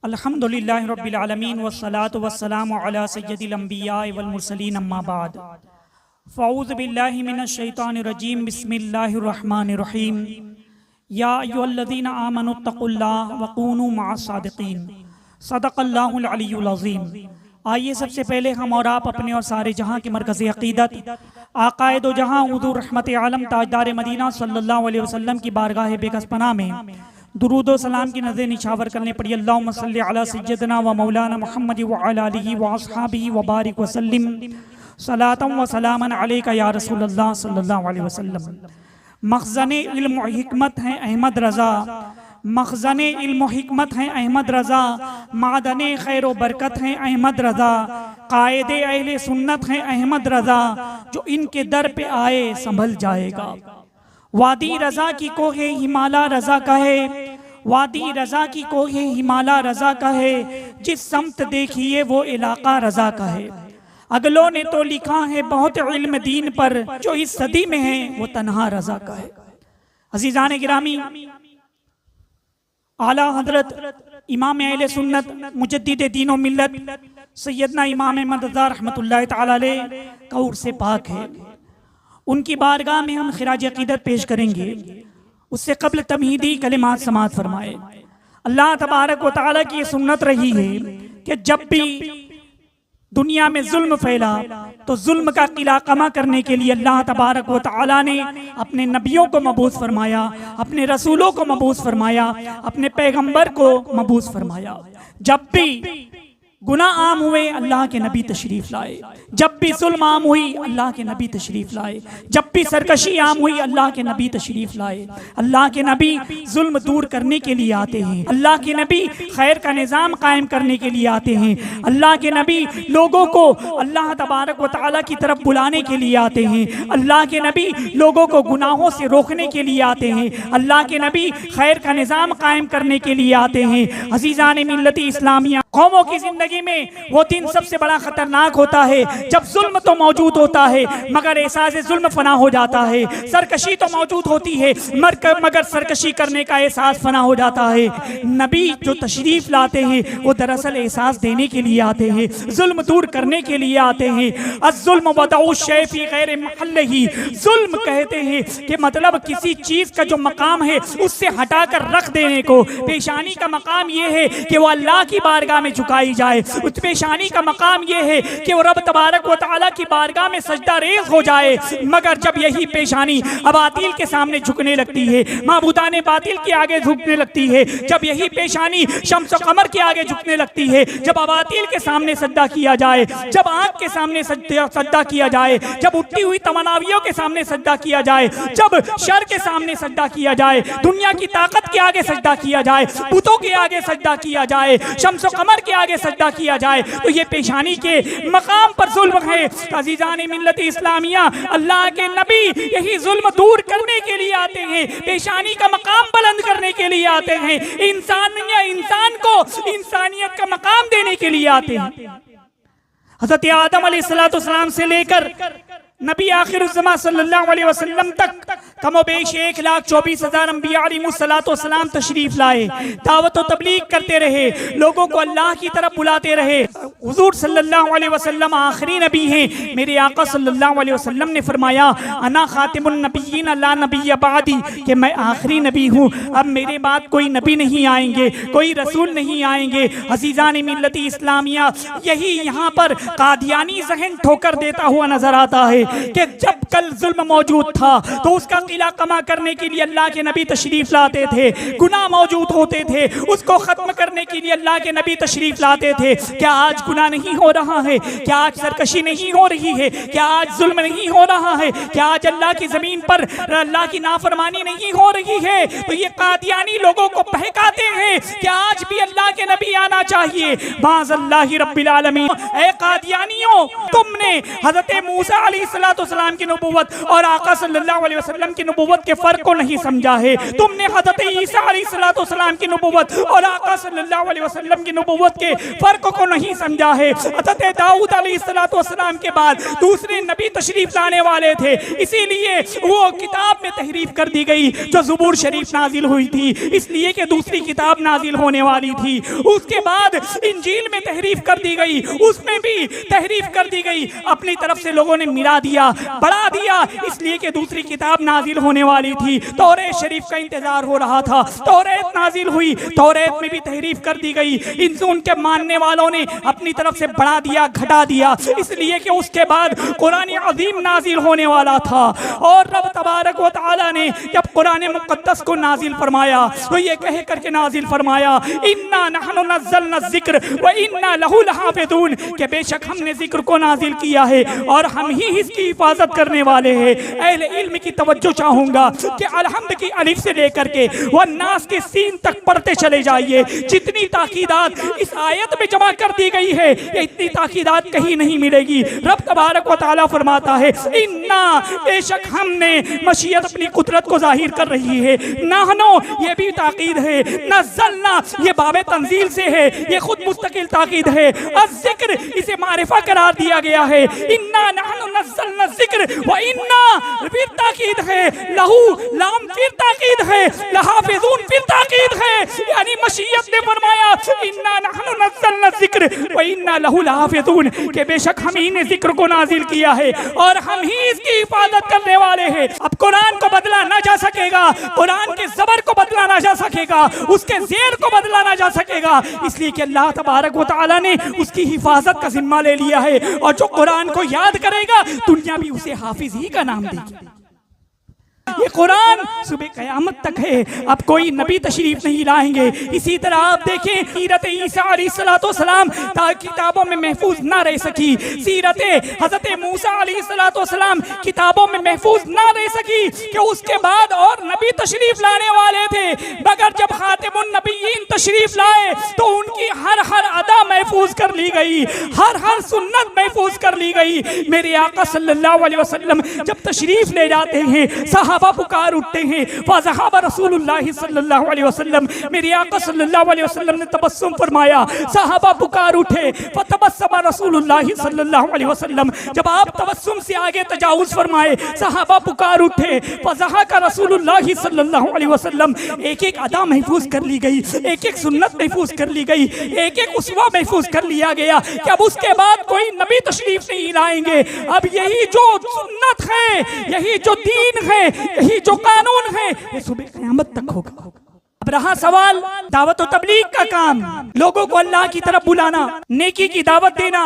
अल्हम्दुलिल्लाहि रब्बिल आलमीन वस्सलातु वस्सलामु अला सय्यदिल अंबिया वल मुरसलीन अम्मा बाद फ़अऊज़ु बिल्लाहि मिनश शैतानिर रजीम बिस्मिल्लाहिर रहमानिर रहीम या अय्युहल्लज़ीना आमनुत्तक़ुल्लाह वकूनू मअस सादिक़ीन सदक़ल्लाहुल अलियुल अज़ीम। आइए सबसे पहले हम और आप अपने और सारे जहाँ के मरकज़ अक़ीदत आक़ाए दो जहाँ हुज़ूर रहमत आलम ताजदार मदीना सल्लल्लाहु अलैहि वसल्लम की बारगाह बेकसपना में दुरूद व सलाम की नज़र निछावर करने पड़ी। अल्लाहुम्मा सल्लि अला सय्यदना व मौलाना मुहम्मद व अला आलिहि व अस्हाबिहि व बारिक व सल्लिम सलातन व सलामन अलैका या रसूलल्लाह सल्लल्लाहु अलैहि वसल्लम। मखज़ने इल्म व हिकमत हैं अहमद रज़ा, मखज़ने इल्म व हिकमत हैं अहमद रज़ा, मादने खैर व बरकत हैं अहमद रज़ा, कायदे अहले सुन्नत हैं अहमद रज़ा, जो इनके दर पे आए संभल जाएगा। वादी रज़ा की कोहे हिमाला रज़ा कहे, वादी रज़ा की कोहे हिमाला रज़ा कहे, जिस समत देखिए वो इलाका रज़ा कहे। अगलों ने तो लिखा है बहुत इल्म दीन पर, जो इस सदी में है वो तन्हा रज़ा कहे। अज़ीज़ान गिरामी, आला हज़रत इमाम अहले सुन्नत मुजद्दिद दीन व मिल्लत सैयदना इमाम अहमद रज़ा रहमतुल्लाहि तआला अलैह का उर्स पाक है। उनकी बारगाह में हम खिराज अक़ीदत पेश करेंगे। उससे कबल तमहीदी कलिमात समात फरमाए। अल्लाह तबारक व तआला की ये सुन्नत रही है कि जब भी दुनिया में जुल्म फैला तो जुल्म का किला कमा करने के लिए अल्लाह तबारक व तआला ने अपने नबियों को मबूस फरमाया, अपने रसूलों को मबूस फरमाया, अपने पैगंबर को मबूस फरमाया। जब भी गुनाह आम हुए अल्लाह के नबी तशरीफ लाए, जब भी जुल्म आम हुई अल्लाह के नबी तशरीफ लाए, जब भी सरकशी आम हुई अल्लाह के नबी तशरीफ लाए। अल्लाह के नबी जुल्म दूर करने के लिए आते हैं, अल्लाह के नबी खैर का निज़ाम कायम करने के लिए आते हैं, अल्लाह के नबी लोगों को अल्लाह तबारक व तआला की तरफ बुलाने के लिए आते हैं, अल्लाह के नबी लोगों को गुनाहों से रोकने के लिए आते हैं, अल्लाह के नबी खैर का निज़ाम कायम करने के लिए आते हैं। अज़ीज़ान मिल्लत इस्लामिया, कौमों की जिंदगी में वो दिन सबसे बड़ा खतरनाक होता है जब जुल्म तो मौजूद होता है मगर एहसास जुल्म फना हो जाता है, सरकशी तो मौजूद होती है मगर सरकशी करने का एहसास फना हो जाता है। नबी जो तशरीफ लाते हैं वो दरअसल एहसास देने के लिए आते हैं, जुल्म दूर करने के लिए आते हैं। अज़्ज़ुल्म वदउ शै फी गैर महल्लिही, जुल्म कहते हैं कि मतलब किसी चीज का जो मकाम है उससे हटाकर रख देने को। पेशानी का मकाम ये है कि वो अल्लाह की बारगाह में झुकाई जाए, उस पेशानी का मकाम ये है कि वो रब तबारक व तआला की बारगाह में सजदा रेज़ हो जाए। मगर जब यही पेशानी अबातिल के सामने झुकने लगती है, माबूदाने बातिल के आगे झुकने लगती है, जब यही पेशानी शम्स व कमर के आगे झुकने लगती है, जब अबातिल के सामने सजदा किया जाए, जब आँख के सामने सजदा किया जाए, जब उठती हुई तमन्नावियों के सामने सजदा किया जाए, जब शर के सामने सजदा किया जाए, दुनिया की ताकत के आगे सजदा किया जाए, बुतों के आगे सजदा किया जाए, शम्स व कमर के आगे सजदा किया जाए, तो ये पेशानी के मकाम पर जुल्म है। अज़ीज़ान मिल्लत इस्लामिया, अल्लाह के नबी यही जुल्म दूर करने के लिए आते हैं, पेशानी का मकाम बुलंद करने के लिए आते हैं, इंसान को इंसानियत का मकाम देने के लिए आते हैं। हज़रत आदम अलैहिस्सलाम से लेकर नबी आखिर ज़मा सल्लल्लाहु अलैहि वसल्लम तक कमोबेश 1,24,000 अंबिया अलैहिमुस्सलाम तशरीफ लाए, दावत व तबलीग करते रहे, लोगों को अल्लाह की तरफ बुलाते रहे। हुजूर सल्लल्लाहु अलैहि वसल्लम आखिरी नबी हैं। मेरे आका सल्लल्लाहु अलैहि वसल्लम ने फरमाया अना खातिमुन नबिय्यीन ला नबिय्य बादी, कि मैं आखिरी नबी हूँ, अब मेरे बाद कोई नबी नहीं आएंगे, कोई रसूल नहीं आएंगे। अज़ीज़ान मिल्लत इस्लामिया, यही यहाँ पर कादियानी ज़हन ठोकर देता हुआ नजर आता है कि जब कल जुल्म मौजूद था तो उसका किला कमा करने के लिए अल्लाह के नबी तशरीफ लाते थे, गुनाह मौजूद होते थे, उसको खत्म करने के लिए अल्लाह के नबी तशरीफ लाते थे। क्या आज गुनाह नहीं हो रहा है? क्या आज सरकशी नहीं हो रही है? क्या आज जुल्म नहीं हो रहा है? क्या आज अल्लाह की जमीन पर अल्लाह की नाफरमानी नहीं हो रही है? तो ये कादियानी लोगों को बहकाते हैं कि आज भी अल्लाह के नबी आना चाहिए। बाज़ल्लाहि रब्बिल आलमीन। ऐ कादियानियों, तुमने हजरत मूसा अलैहिस्सलाम की नबुव्वत और आका सल्लल्लाहु अलैहि वसल्लम की नबुव्वत के फर्क को नहीं समझा है। तुमने हजरत ईसा अलैहिस्सलाम की नबुव्वत और आका सल्लल्लाहु अलैहि वसल्लम की नबुव्वत के फर्क को नहीं समझा है। हजरत दाऊद अलैहिस्सलाम के बाद दूसरे नबी तशरीफ लाने वाले थे, इसीलिए वो किताब में तहरीफ कर दी गई जो ज़बूर शरीफ नाजिल हुई थी, इसलिए कि दूसरी किताब नाजिल होने वाली थी। उसके बाद इंजील में तहरीफ कर दी गई, उसमें भी तहरीफ कर दी गई। अपनी तरफ से लोगों ने मिला दिया, बढ़ा दिया, इसलिए कि दूसरी किताब नाजिल होने वाली थी। तौरेत शरीफ का इंतजार हो रहा था, तौरेत नाजिल हुई, तौरेत में भी तहरीफ कर दी गई। इनसे उनके मानने वालों ने अपनी तरफ से बढ़ा दिया, घटा दिया, इसलिए कि उसके बाद कुरान अजीम नाजिल होने वाला था। और रब तबारक व तआला ने जब कुरान मुक़द्दस को नाजिल फरमाया तो ये कह करके नाजिल फरमाया, इन्ना नहनु नज़्ज़लना ज़िक्र व इन्ना लहु लहाफ़िज़ून, कि बेशक हमने जिक्र को नाजिल किया है और हम ही इसकी हिफाजत करने वाले हैं। अहले इल्म की तवज्जो चाहूंगा कि अलहम्द की अलिफ से लेकर के व नास के सीन तक पढ़ते चले जाइए। जितनी ताकीदात इस आयत में जमा कर दी गई है, ये इतनी ताकीदात कहीं नहीं मिलेगी। रब तबारक व तआला फरमाता है, इन्ना, बेशक हमने, मशीयत अपनी कुदरत को जाहिर कर रही है। नाहनो, ये भी ताकीद है। नज़्ज़लना, ये बाबे तंजील से है, ये खुद मुस्तकिल ताकीद है। अज़्ज़िक्र, इसे मारिफा करार दिया गया है। इन्ना नहनु नज़्ज़लना ज़िक्र व इन्ना, फिर ताकीद है। लहू, लाम फिर ताकीद है। लहाफ़िज़ून फिर ताकीद है। यानी मशीयत ने फरमाया, इन्ना नहनु नज़्ज़लना ज़िक्र व इन्ना लहू लहाफ़िज़ून, के बेशक हम ही ने जिक्र को नाजिल किया है और हम ही इसकी हिफाजत करने वाले हैं। अब कुरान को बदला ना जा सकेगा, कुरान के ज़बर को बदला ना जा सकेगा, उसके ज़ेर को बदला ना जा सकेगा, इसलिए कि अल्लाह तबारक व तआला ने उसकी हिफाजत का जिम्मा ले लिया है। और जो कुरान को याद करेगा, दुनिया भी उसे हाफिज ही का नाम देगी। ये कुरान सुबह क़यामत तक है, अब कोई नबी तशरीफ नहीं लाएंगे। इसी तरह आप देखें, सीरत ईसा अलैहिस्सलाम किताबों में महफूज ना रह सकी, सीरत हजरत मूसा अलैहिस्सलाम किताबों में महफूज ना रह सकी, कि उसके बाद और नबी तशरीफ लाने वाले थे, मगर जब खातिमुन नबीयीन तशरीफ लाए तो उनकी हर हर अदा महफूज कर ली गई, हर हर सुन्नत महफूज कर ली गई। मेरे आका सल्लल्लाहु अलैहि वसल्लम जब तशरीफ ले जाते हैं, सहाबा पुकार उठते हैं, फ़ज़हाबा रसूलुल्लाह सल्लल्लाहु अलैहि वसल्लम, मेरे आका सल्लल्लाहु अलैहि वसल्लम ने तबस्सुम फरमाया, सहाबा पुकार उठे, फ़तबस्सम रसूलुल्लाह सल्लल्लाहु अलैहि वसल्लम, जब आप तबस्सुम से आगे तजावुज़ फरमाए, सहाबा पुकार उठे, फ़ज़हका रसूलुल्लाह सल्लल्लाहु अलैहि वसल्लम। एक एक अदा महफूज कर ली गई, एक एक सुन्नत महफूज कर ली गई, एक एक उसवा महफूज कर लिया गया कि अब उसके बाद कोई नबी तशरीफ नहीं लाएंगे। अब यही जो सुन्नत है, यही जो दीन है, यही जो कानून है, ये सुबह क़यामत तक होगा। अब रहा सवाल दावत और तबलीग का काम, लोगों को अल्लाह की तरफ बुलाना, नेकी की दावत देना,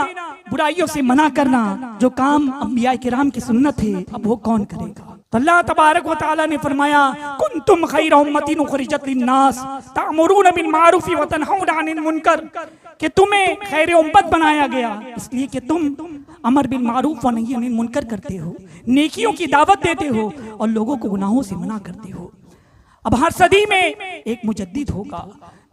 बुराइयों से मना करना, जो काम अंबिया किराम की सुन्नत है, अब वो कौन करेगा? तो अल्लाह तबारक व तआला ने फरमाया, कुंतुम खैरा उम्मतिन उखरिजत लिन्नास तामुरून बिल मारूफ व तनहौना अनिल मुनकर, कि तुम्हें खैर उम्मत बनाया गया इसलिए कि तुम अमर बिल मारूफ व नही अनिल मुनकर करते हो, नेकियों की दावत देते हो और लोगों को गुनाहों से मना करते हो। अब हर सदी में एक मुजद्दिद होगा,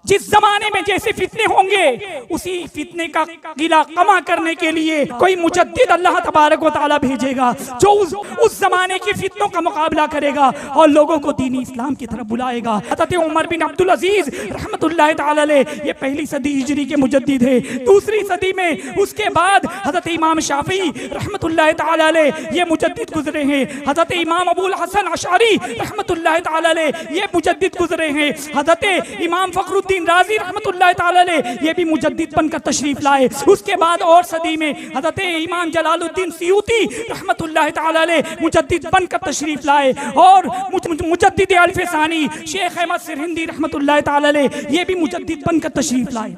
जिस जमाने में जैसे फितने होंगे उसी फितने का गिला कमा करने के लिए कोई मुजद्दिद अल्लाह तबारक व तआला भेजेगा, जो उस जमाने की फितनों का मुकाबला करेगा और लोगों को दीनी इस्लाम की तरफ बुलाएगा। हज़रत उमर बिन अब्दुल अजीज रहमतुल्लाह तआला अलैह, ये पहली सदी हिजरी के मुजद्दिद है। दूसरी सदी में उसके बाद हज़रत इमाम शाफी रहमतुल्लाह तआला अलैह, ये मुजद्दिद गुजरे हैं। हज़रत इमाम अबुल हसन अशअरी रहमतुल्लाह तआला अलैह, ये मुजद्दिद गुजरे हैं। हज़रत इमाम फखरुद्दीन राज़ी रहमतुल्लाह तआला अलैह, ये भी मुजद्दिद बनकर तशरीफ लाए। उसके बाद और सदी में हज़रत इमाम जलालुद्दीन सियूती रहमतुल्लाह तआला अलैह मुजद्दिद बनकर तशरीफ लाए। और मुजद्दिद अल्फ़सानी शेख अहमद सिरहिंदी रहमतुल्लाह तआला अलैह, ये भी मुजद्दिद बनकर तशरीफ लाए।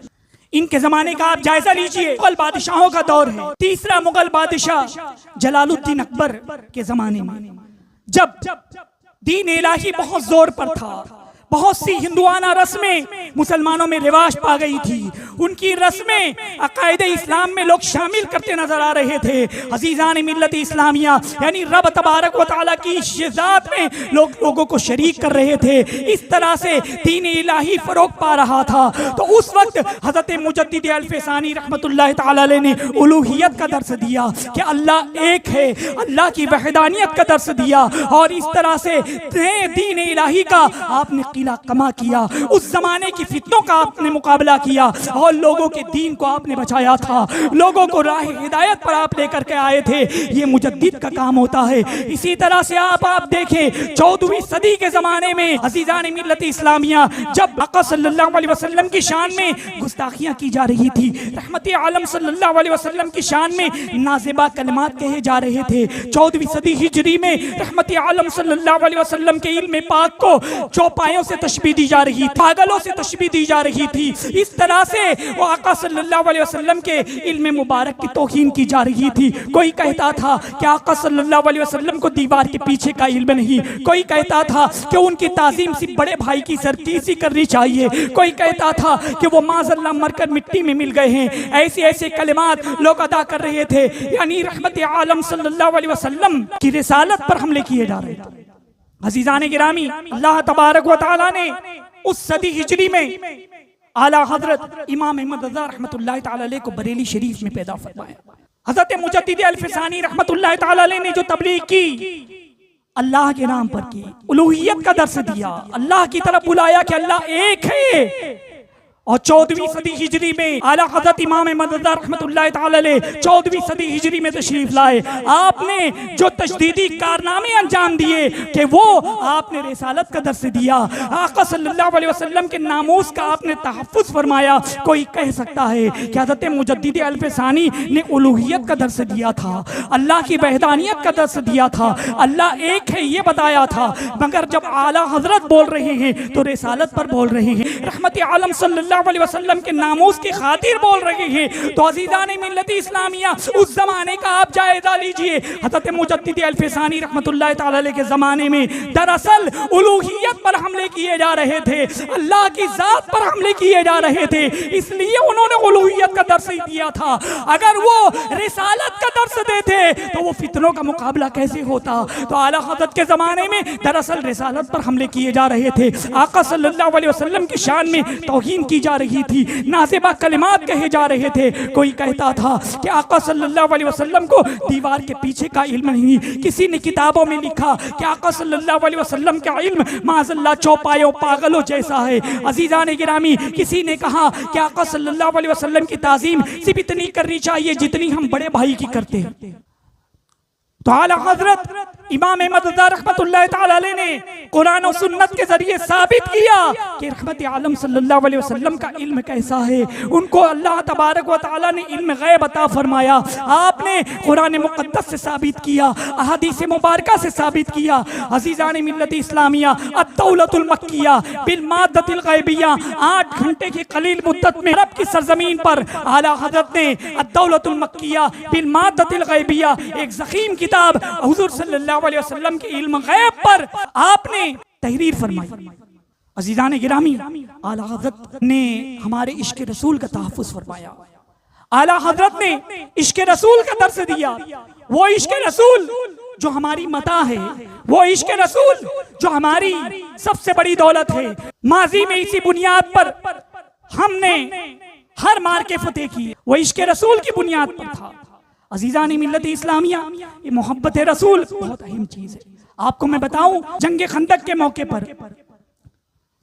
इनके जमाने का आप जायजा लीजिए, मुगल बादशाहों का दौर है। तीसरा मुगल बादशाह जलालुद्दीन अकबर के जमाने में, जब दीन इलाही बहुत जोर पर था, बहुत सी हिंदुआना रस्में मुसलमानों में रिवाज पा गई थी। उनकी रस्में अकायदे इस्लाम में लोग शामिल करते नजर आ रहे थे। अजीजान मिल्लत इस्लामिया यानी रब तबारक व तआला की ज़ात में लोगों को शरीक कर रहे थे। इस तरह से दीन इलाही फरोग पा रहा था। तो उस वक्त हज़रत मुजद्दिद अल-फ़सानी रहमतुल्लाह तआला अलैह ने उलूहियत का दर्स दिया कि अल्लाह एक है, अल्लाह की वहदानियत का दर्स दिया। और इस तरह से दीन इलाही का आपने किला कमा किया। उस जमाने की फितनों का आपने मुकाबला किया और लोगों के दीन को आपने बचाया था। लोगों को राह हिदायत पर आप लेकर के आए थे। ये मुजद्दिद का काम होता है। इसी तरह से आप देखें 14वीं सदी के जमाने में अज़ीज़ान मिल्लत इस्लामिया जब आका सल्लल्लाहु अलैहि वसल्लम की शान में गुस्ताखियां की जा रही थी, रहमत आलम सल्लल्लाहु अलैहि वसल्लम की शान में नाज़िबा कलमात कहे जा रहे थे। 14वीं सदी हिजरी में रहमत आलम सल्लल्लाहु अलैहि वसल्लम के इल्म पाक को चौपायों से तशबीह दी जा रही थी, पागलों से तशबीह दी जा रही थी। इस तरह से वो आका सल्लल्लाहु अलैहि वसल्लम के इल्म मुबारक की तौहीन की जा रही थी। कोई कहता था कि आका सल्लल्लाहु अलैहि वसल्लम को दीवार के पीछे का इल्म नहीं, कोई कहता था कि उनकी ताज़ीम सिर्फ बड़े भाई की सरकीसी करनी चाहिए, कोई कहता था कि वो माज़अल्लाह मरकर मिट्टी में मिल गए हैं। ऐसे ऐसे कलिमात लोग अदा कर रहे थे। यानी रहमत आलम सल्लल्लाहु अलैहि वसल्लम की रिसालत पर हमले किए जा रहे थे। अज़ीज़ान गिरामी, अल्लाह तबारक व तआला ने उस सदी हिजरी में आला हजरत इमाम अहमद रज़ा रहमतुल्लाह तआला अलैह को बरेली शरीफ में पैदा फरमाया। हजरत मुजद्दिद अल-फ़सानी रहमतुल्लाह तआला अलैह ने जो तबलीग की, अल्लाह के नाम पर की, उलूहियत का दर्स दिया, अल्लाह की तरफ बुलाया कि अल्लाह एक है। और 14वीं सदी हिजरी में आला हज़रत इमाम अहमद रज़ा रहमतुल्लाह तआला अलैह 14वीं सदी हिजरी में तशरीफ लाए। आपने जो तशदीदी कारनामे अंजाम दिए कि वो आपने रिसालत का दर्स दिया, आका सल्लल्लाहु अलैहि वसल्लम के नामूस का आपने तहफ़्फ़ुज़ फरमाया। कोई कह सकता है कि हज़रत मुजद्दिद अल-फ़सानी ने उलूहियत का दर्स दिया था, अल्लाह की वहदानियत का दर्स दिया था, अल्लाह एक है ये बताया था। मगर जब आला हज़रत बोल रहे हैं तो रिसालत पर बोल रहे हैं, रहमत आलम सल्लल्लाहु अलैहि वसल्लम के नामूस की खातिर बोल रहे हैं। तो अज़ीज़ान मिल्लत इस्लामिया उस जमाने का आप जायजा लीजिए। हज़रत मुजद्दिद अल-फ़सानी रहमतुल्लाह तआला अलैह के जमाने में दरअसल उलूहियत पर हमले किए जा रहे थे, अल्लाह की ज़ात पर हमले किए जा रहे थे। इसलिए उन्होंने उलूहियत का दर्स दिया था। अगर वो रिसालत का दर्स देते तो वो फितनों का मुकाबला कैसे होता। तो आला हज़रत के जमाने में दरअसल रिसालत पर हमले किए जा रहे थे। आका सल्लल्लाहु अलैहि वसल्लम की शान में तौहीन की जा रही थी, नाज़िबा कलिमात कहे जा रहे थे। कोई कहता था कि आका सल्लल्लाहु अलैहि वसल्लम को दीवार के पीछे का इल्म नहीं। किसी ने किताबों में लिखा कि आका सल्लल्लाहु अलैहि वसल्लम का इल्म माज़अल्लाह चौपायों पागलों जैसा है। अज़ीज़ान गिरामी, किसी ने कहा कि आका सल्लल्लाहु अलैहि वसल्लम की ताज़ीम सिर्फ इतनी करनी चाहिए जितनी हम बड़े भाई की करते हैं। तो आला हज़रत इमाम अहमद रज़ा रहमतुल्लाह तआला अलैह ने कुरान और सुन्नत के जरिए साबित किया कि रहमत आलम सल्लल्लाहु अलैहि वसल्लम का इल्म कैसा है। उनको अल्लाह तबारक व तआला ने इल्म गैब अता फरमाया। आपने कुरान मुक़द्दस से साबित किया, अहादीस मुबारका से साबित किया। अज़ीज़ान मिल्लत इस्लामिया, अद-दौलतुल मक्किया बिल माद्दतिल गैबिया, 8 घंटे की कलील मुद्दत में अरब की सरजमीन पर आला हज़रत ने अद-दौलतुल मक्किया बिल माद्दतिल गैबिया, एक ज़ख़ीम किताब हुज़ूर सल्लल्लाहु अलैहि वसल्लम के इल्म गैब पर आपने तहरीर फरमाई। अज़ीज़ान गिरामी, आला हज़रत ने हमारे इश्क़ रसूल का तहफ़्फ़ुज़ फरमाया। आला हज़रत ने इश्क़ रसूल का दर्स दिया। वो इश्क़ रसूल जो हमारी मता है, वो इश्क़ रसूल जो हमारी सबसे बड़ी दौलत है। माजी में इसी बुनियाद पर हमने हर मार के फतेह की, वो इश्क़ रसूल की बुनियाद पर था। अज़ीज़ान मिल्लत इस्लामिया, ये मोहब्बत रसूल बहुत अहम चीज़ है। आपको मैं बताऊं, जंग खंदक के मौके पर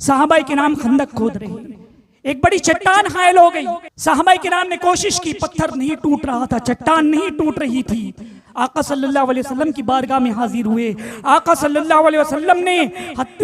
सहाबाए किराम खंदक खोद रहे हैं, एक बड़ी चट्टान हायल हो गई। सहाबाए किराम ने कोशिश की, पत्थर नहीं टूट रहा था, चट्टान नहीं टूट रही थी। आका सल्लल्लाहु अलैहि वसल्लम की बारगाह में हाजिर हुए। आका सल्लल्लाहु अलैहि वसल्लम ने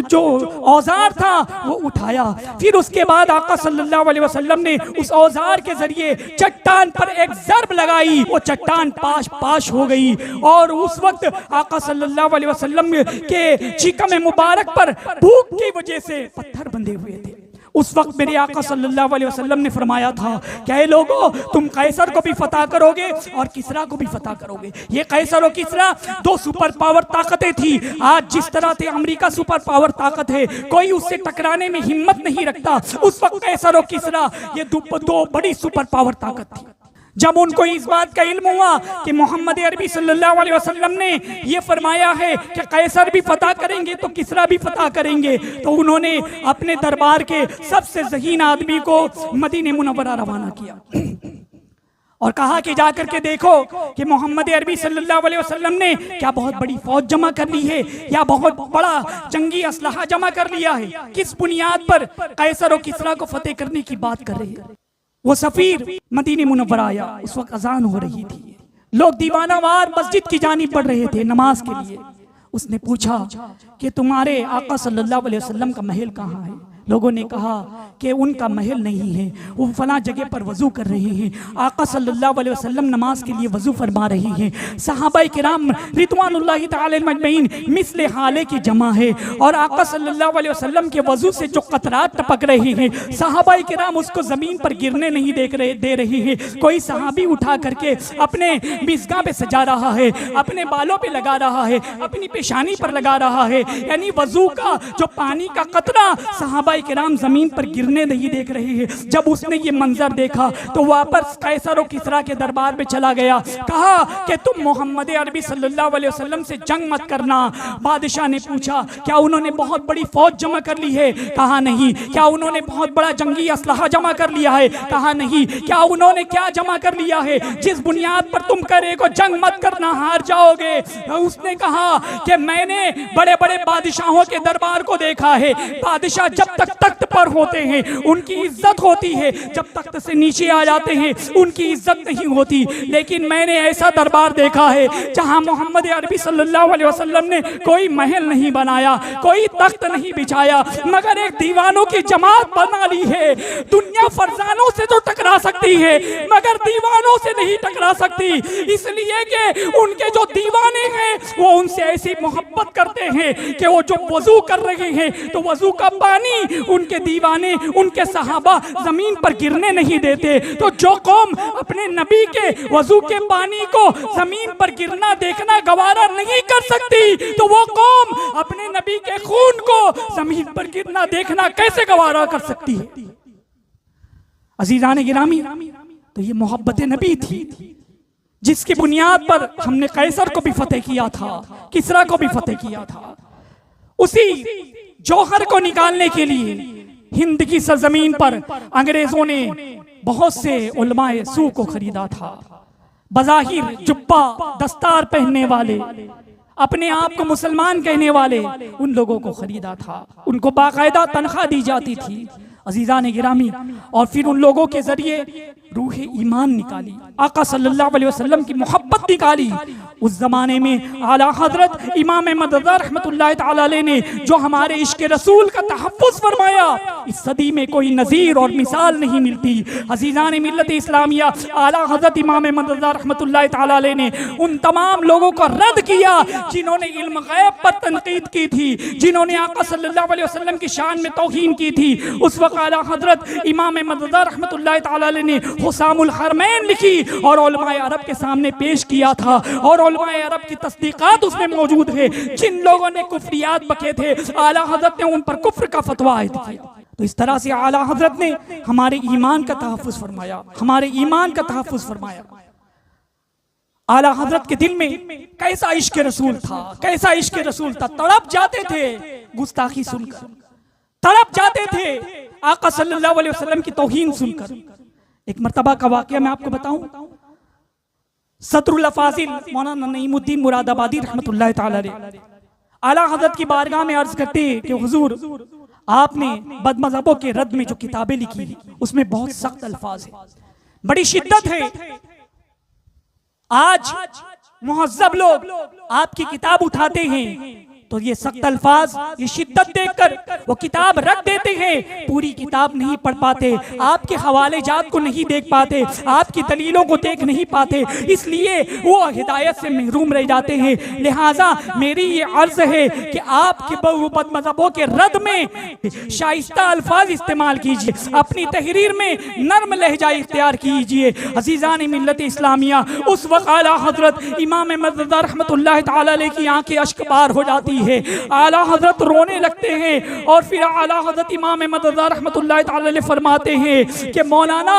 जो औजार था वो उठाया। फिर उसके बाद आका सल्लल्लाहु अलैहि वसल्लम ने उस औजार के जरिए चट्टान पर एक ज़र्ब लगाई। वो चट्टान पाश पाश हो गई और उस वक्त आका सल्लल्लाहु अलैहि वसल्लम के चिकम मुबारक पर भूख की वजह से पत्थर बंधे हुए थे। उस वक्त मेरे आका सल्लल्लाहु अलैहि वसल्लम ने फरमाया था क्या ये लोगों, तुम कैसर को भी फतह करोगे और किसरा को भी फतह करोगे। ये कैसर और किसरा दो सुपर पावर ताकतें थी। आज जिस तरह से अमेरिका सुपर पावर ताकत है, कोई उससे टकराने में हिम्मत नहीं रखता। उस वक्त कैसर और किसरा ये दो बड़ी सुपर पावर ताकत थी। जब उनको इस बात का इल्म हुआ कि मोहम्मद अरबी सल्लल्लाहु अलैहि वसल्लम ने ये फरमाया है कि कैसर भी फतह करेंगे तो किसरा भी फतह करेंगे, तो उन्होंने अपने दरबार के सबसे ज़हीन आदमी को मदीने मुनव्वरा रवाना किया और कहा कि जाकर के देखो कि मोहम्मद अरबी सल्लल्लाहु अलैहि वसल्लम ने क्या बहुत बड़ी फौज जमा कर ली है या बहुत बड़ा जंगी असलहा जमा कर लिया है। किस बुनियाद पर कैसर और किसरा को फतेह करने की बात कर रहे हैं। वो सफीर मदीने मुनव्वरा आया, उस वक्त अजान हो रही थी, लोग दीवानावार मस्जिद की जानिब बढ़ रहे थे नमाज के लिए। उसने पूछा कि तुम्हारे आका सल्लल्लाहु अलैहि वसल्लम का महल कहाँ है। लोगों ने कहा कि उनका महल नहीं है, वो फला जगह पर वजू कर रहे हैं। आका सल्लल्लाहु अलैहि वसल्लम नमाज के लिए वजू फरमा रहे हैं। सहाबाए किराम रिदवानुल्लाहि ताला अजमईन मिस्ले हाले की जमा है और आका सल्लल्लाहु अलैहि वसल्लम के वजू से जो कतरात टपक रहे हैं, सहाबाए किराम उसको जमीन पर गिरने नहीं दे रहे हैं। कोई सहाबी उठा करके अपने मिसगा पे सजा रहा है, अपने बालों पे लगा रहा है, अपनी पेशानी पर लगा रहा है। यानी वजू का जो पानी का कतरा सहाबाए किराम जमीन पर गिरने नहीं देख रहे हैं। जब उसने ये मंजर देखा तो वापस कैसर और किसरा के दरबार में चला गया। कहा कि तुम मोहम्मद अरबी सल्लल्लाहु अलैहि वसल्लम से जंग मत करना। बादशाह ने पूछा क्या उन्होंने बहुत बड़ी फौज जमा कर ली है। कहा नहीं। क्या उन्होंने बहुत बड़ा जंगी असलहा जमा कर लिया है। कहा नहीं। क्या उन्होंने क्या जमा कर लिया है जिस बुनियाद पर तुम करे को जंग मत करना, हार जाओगे। उसने कहा कि मैंने बड़े बड़े बादशाहों के दरबार को देखा है। बादशाह जब तख्त पर होते हैं उनकी इज्जत होती है, जब तख्त से नीचे आ जाते हैं उनकी इज्जत नहीं होती। लेकिन मैंने ऐसा दरबार देखा है जहां मोहम्मद अरबी सल्लल्लाहु अलैहि वसल्लम ने कोई महल नहीं बनाया, कोई तख्त नहीं बिछाया, मगर एक दीवानों की जमात बना ली है। दुनिया फरजानों से तो टकरा सकती है मगर दीवानों से नहीं टकरा सकती, इसलिए कि उनके जो दीवाने हैं वो उनसे ऐसी मोहब्बत करते हैं कि वो जो वजू कर रहे हैं तो वजू का पानी उनके दीवाने, उनके सहाबा जमीन पर गिरने नहीं देते। तो जो कौम अपने नबी के वजू के पानी को जमीन पर गिरना देखना गवारा नहीं कर सकती, तो वो कौम अपने नबी के खून को जमीन पर गिरना देखना कैसे गवारा कर सकती है। अजीजान गिरामी, तो ये मोहब्बत नबी थी जिसकी बुनियाद पर हमने कैसर को भी फतेह किया था, किसरा को भी फतेह किया था। उसी जौहर को निकालने के लिए हिंद की सरजमीन पर अंग्रेजों ने बहुत से उलमाए सू को खरीदा था। बज़ाहिर जुब्बा दस्तार पहनने वाले, अपने आप को मुसलमान कहने वाले उन लोगों को खरीदा था। उनको बाकायदा तनख्वाह दी जाती थी। अजीज़ान गिरामी, और फिर उन लोगों के जरिए रूह ईमान निकाली, आका सल्लल्लाहु अलैहि वसल्लम की मोहब्बत निकाली। उस जमाने में आला हजरत इमाम मदद रहमतुल्लाह ताला अलैह ने जो हमारे इश्क रसूल का तहफ़्फ़ुज़ फरमाया, इस सदी में कोई नज़ीर और मिसाल नहीं मिलती। अज़ीज़ान मिल्लत इस्लामिया, आला हजरत इमाम मदद रहमतुल्लाह ताला अलैह ने उन तमाम लोगों को रद्द किया जिन्होंने इल्म गैब पर तनकीद की थी, जिन्होंने आका सल्लल्लाहु अलैहि वसल्लम की शान में तौहीन की थी। उस वक्त आला हजरत इमाम मदद रहमतुल्लाह ताला अलैह ने हुसामुल हरमैन लिखी और उलमाए अरब के सामने पेश किया था, और उलमाए अरब की तस्दीकात उसमें मौजूद है। जिन लोगों ने कुफ्रियात बके थे, आला हजरत ने उन पर कुफ्र का फतवा आयद किया। तो इस तरह से आला हजरत ने हमारे ईमान का तहफ़्फ़ुज़ फरमाया, हमारे ईमान का तहफ़्फ़ुज़ फरमाया। आला हजरत के दिल में कैसा इश्क रसूल था, कैसा इश्क रसूल था। तड़प जाते थे गुस्ताखी सुनकर, तड़प जाते थे आका सल्लल्लाहु अलैहि वसल्लम की तौहीन सुनकर। एक मर्तबा का वाक़या मैं आपको बताऊं। सदरुल अफाजिल मौलाना नईमुद्दीन मुरादाबादी रहमतुल्लाह ताला अलैह आला हजरत की बारगाह में अर्ज करते कि हुजूर, आपने बदमज़हबों के रद्द में जो किताबें लिखी उसमें बहुत सख्त अल्फाज है, बड़ी शिद्दत है। आज मुहज़्ज़ब लोग आपकी किताब उठाते हैं तो ये सख्त अल्फाज, ये शिद्दत देखकर वो किताब रख देते हैं, पूरी किताब नहीं पढ़ पाते, आपके हवाले जात को नहीं देख पाते, आपकी दलीलों को देख नहीं पाते, इसलिए वो हिदायत से महरूम रह जाते हैं। लिहाजा मेरी ये अर्ज है कि आपके बदमज़हबों के रद में शाइस्ता अल्फाज इस्तेमाल कीजिए, अपनी तहरीर में नर्म लहजा इख्तियार कीजिए। अज़ीज़ान मिल्लत इस्लामिया, उस वक़्त आला हज़रत इमाम मदद रहमतुल्लाह तआला अलैह की आंखें अश्कबार हो जाती है, आला हज़रत रोने लगते हैं और फिर आला हज़रत इमाम मदद रहमतुल्लाह तआला अलैह फरमाते हैं कि मौलाना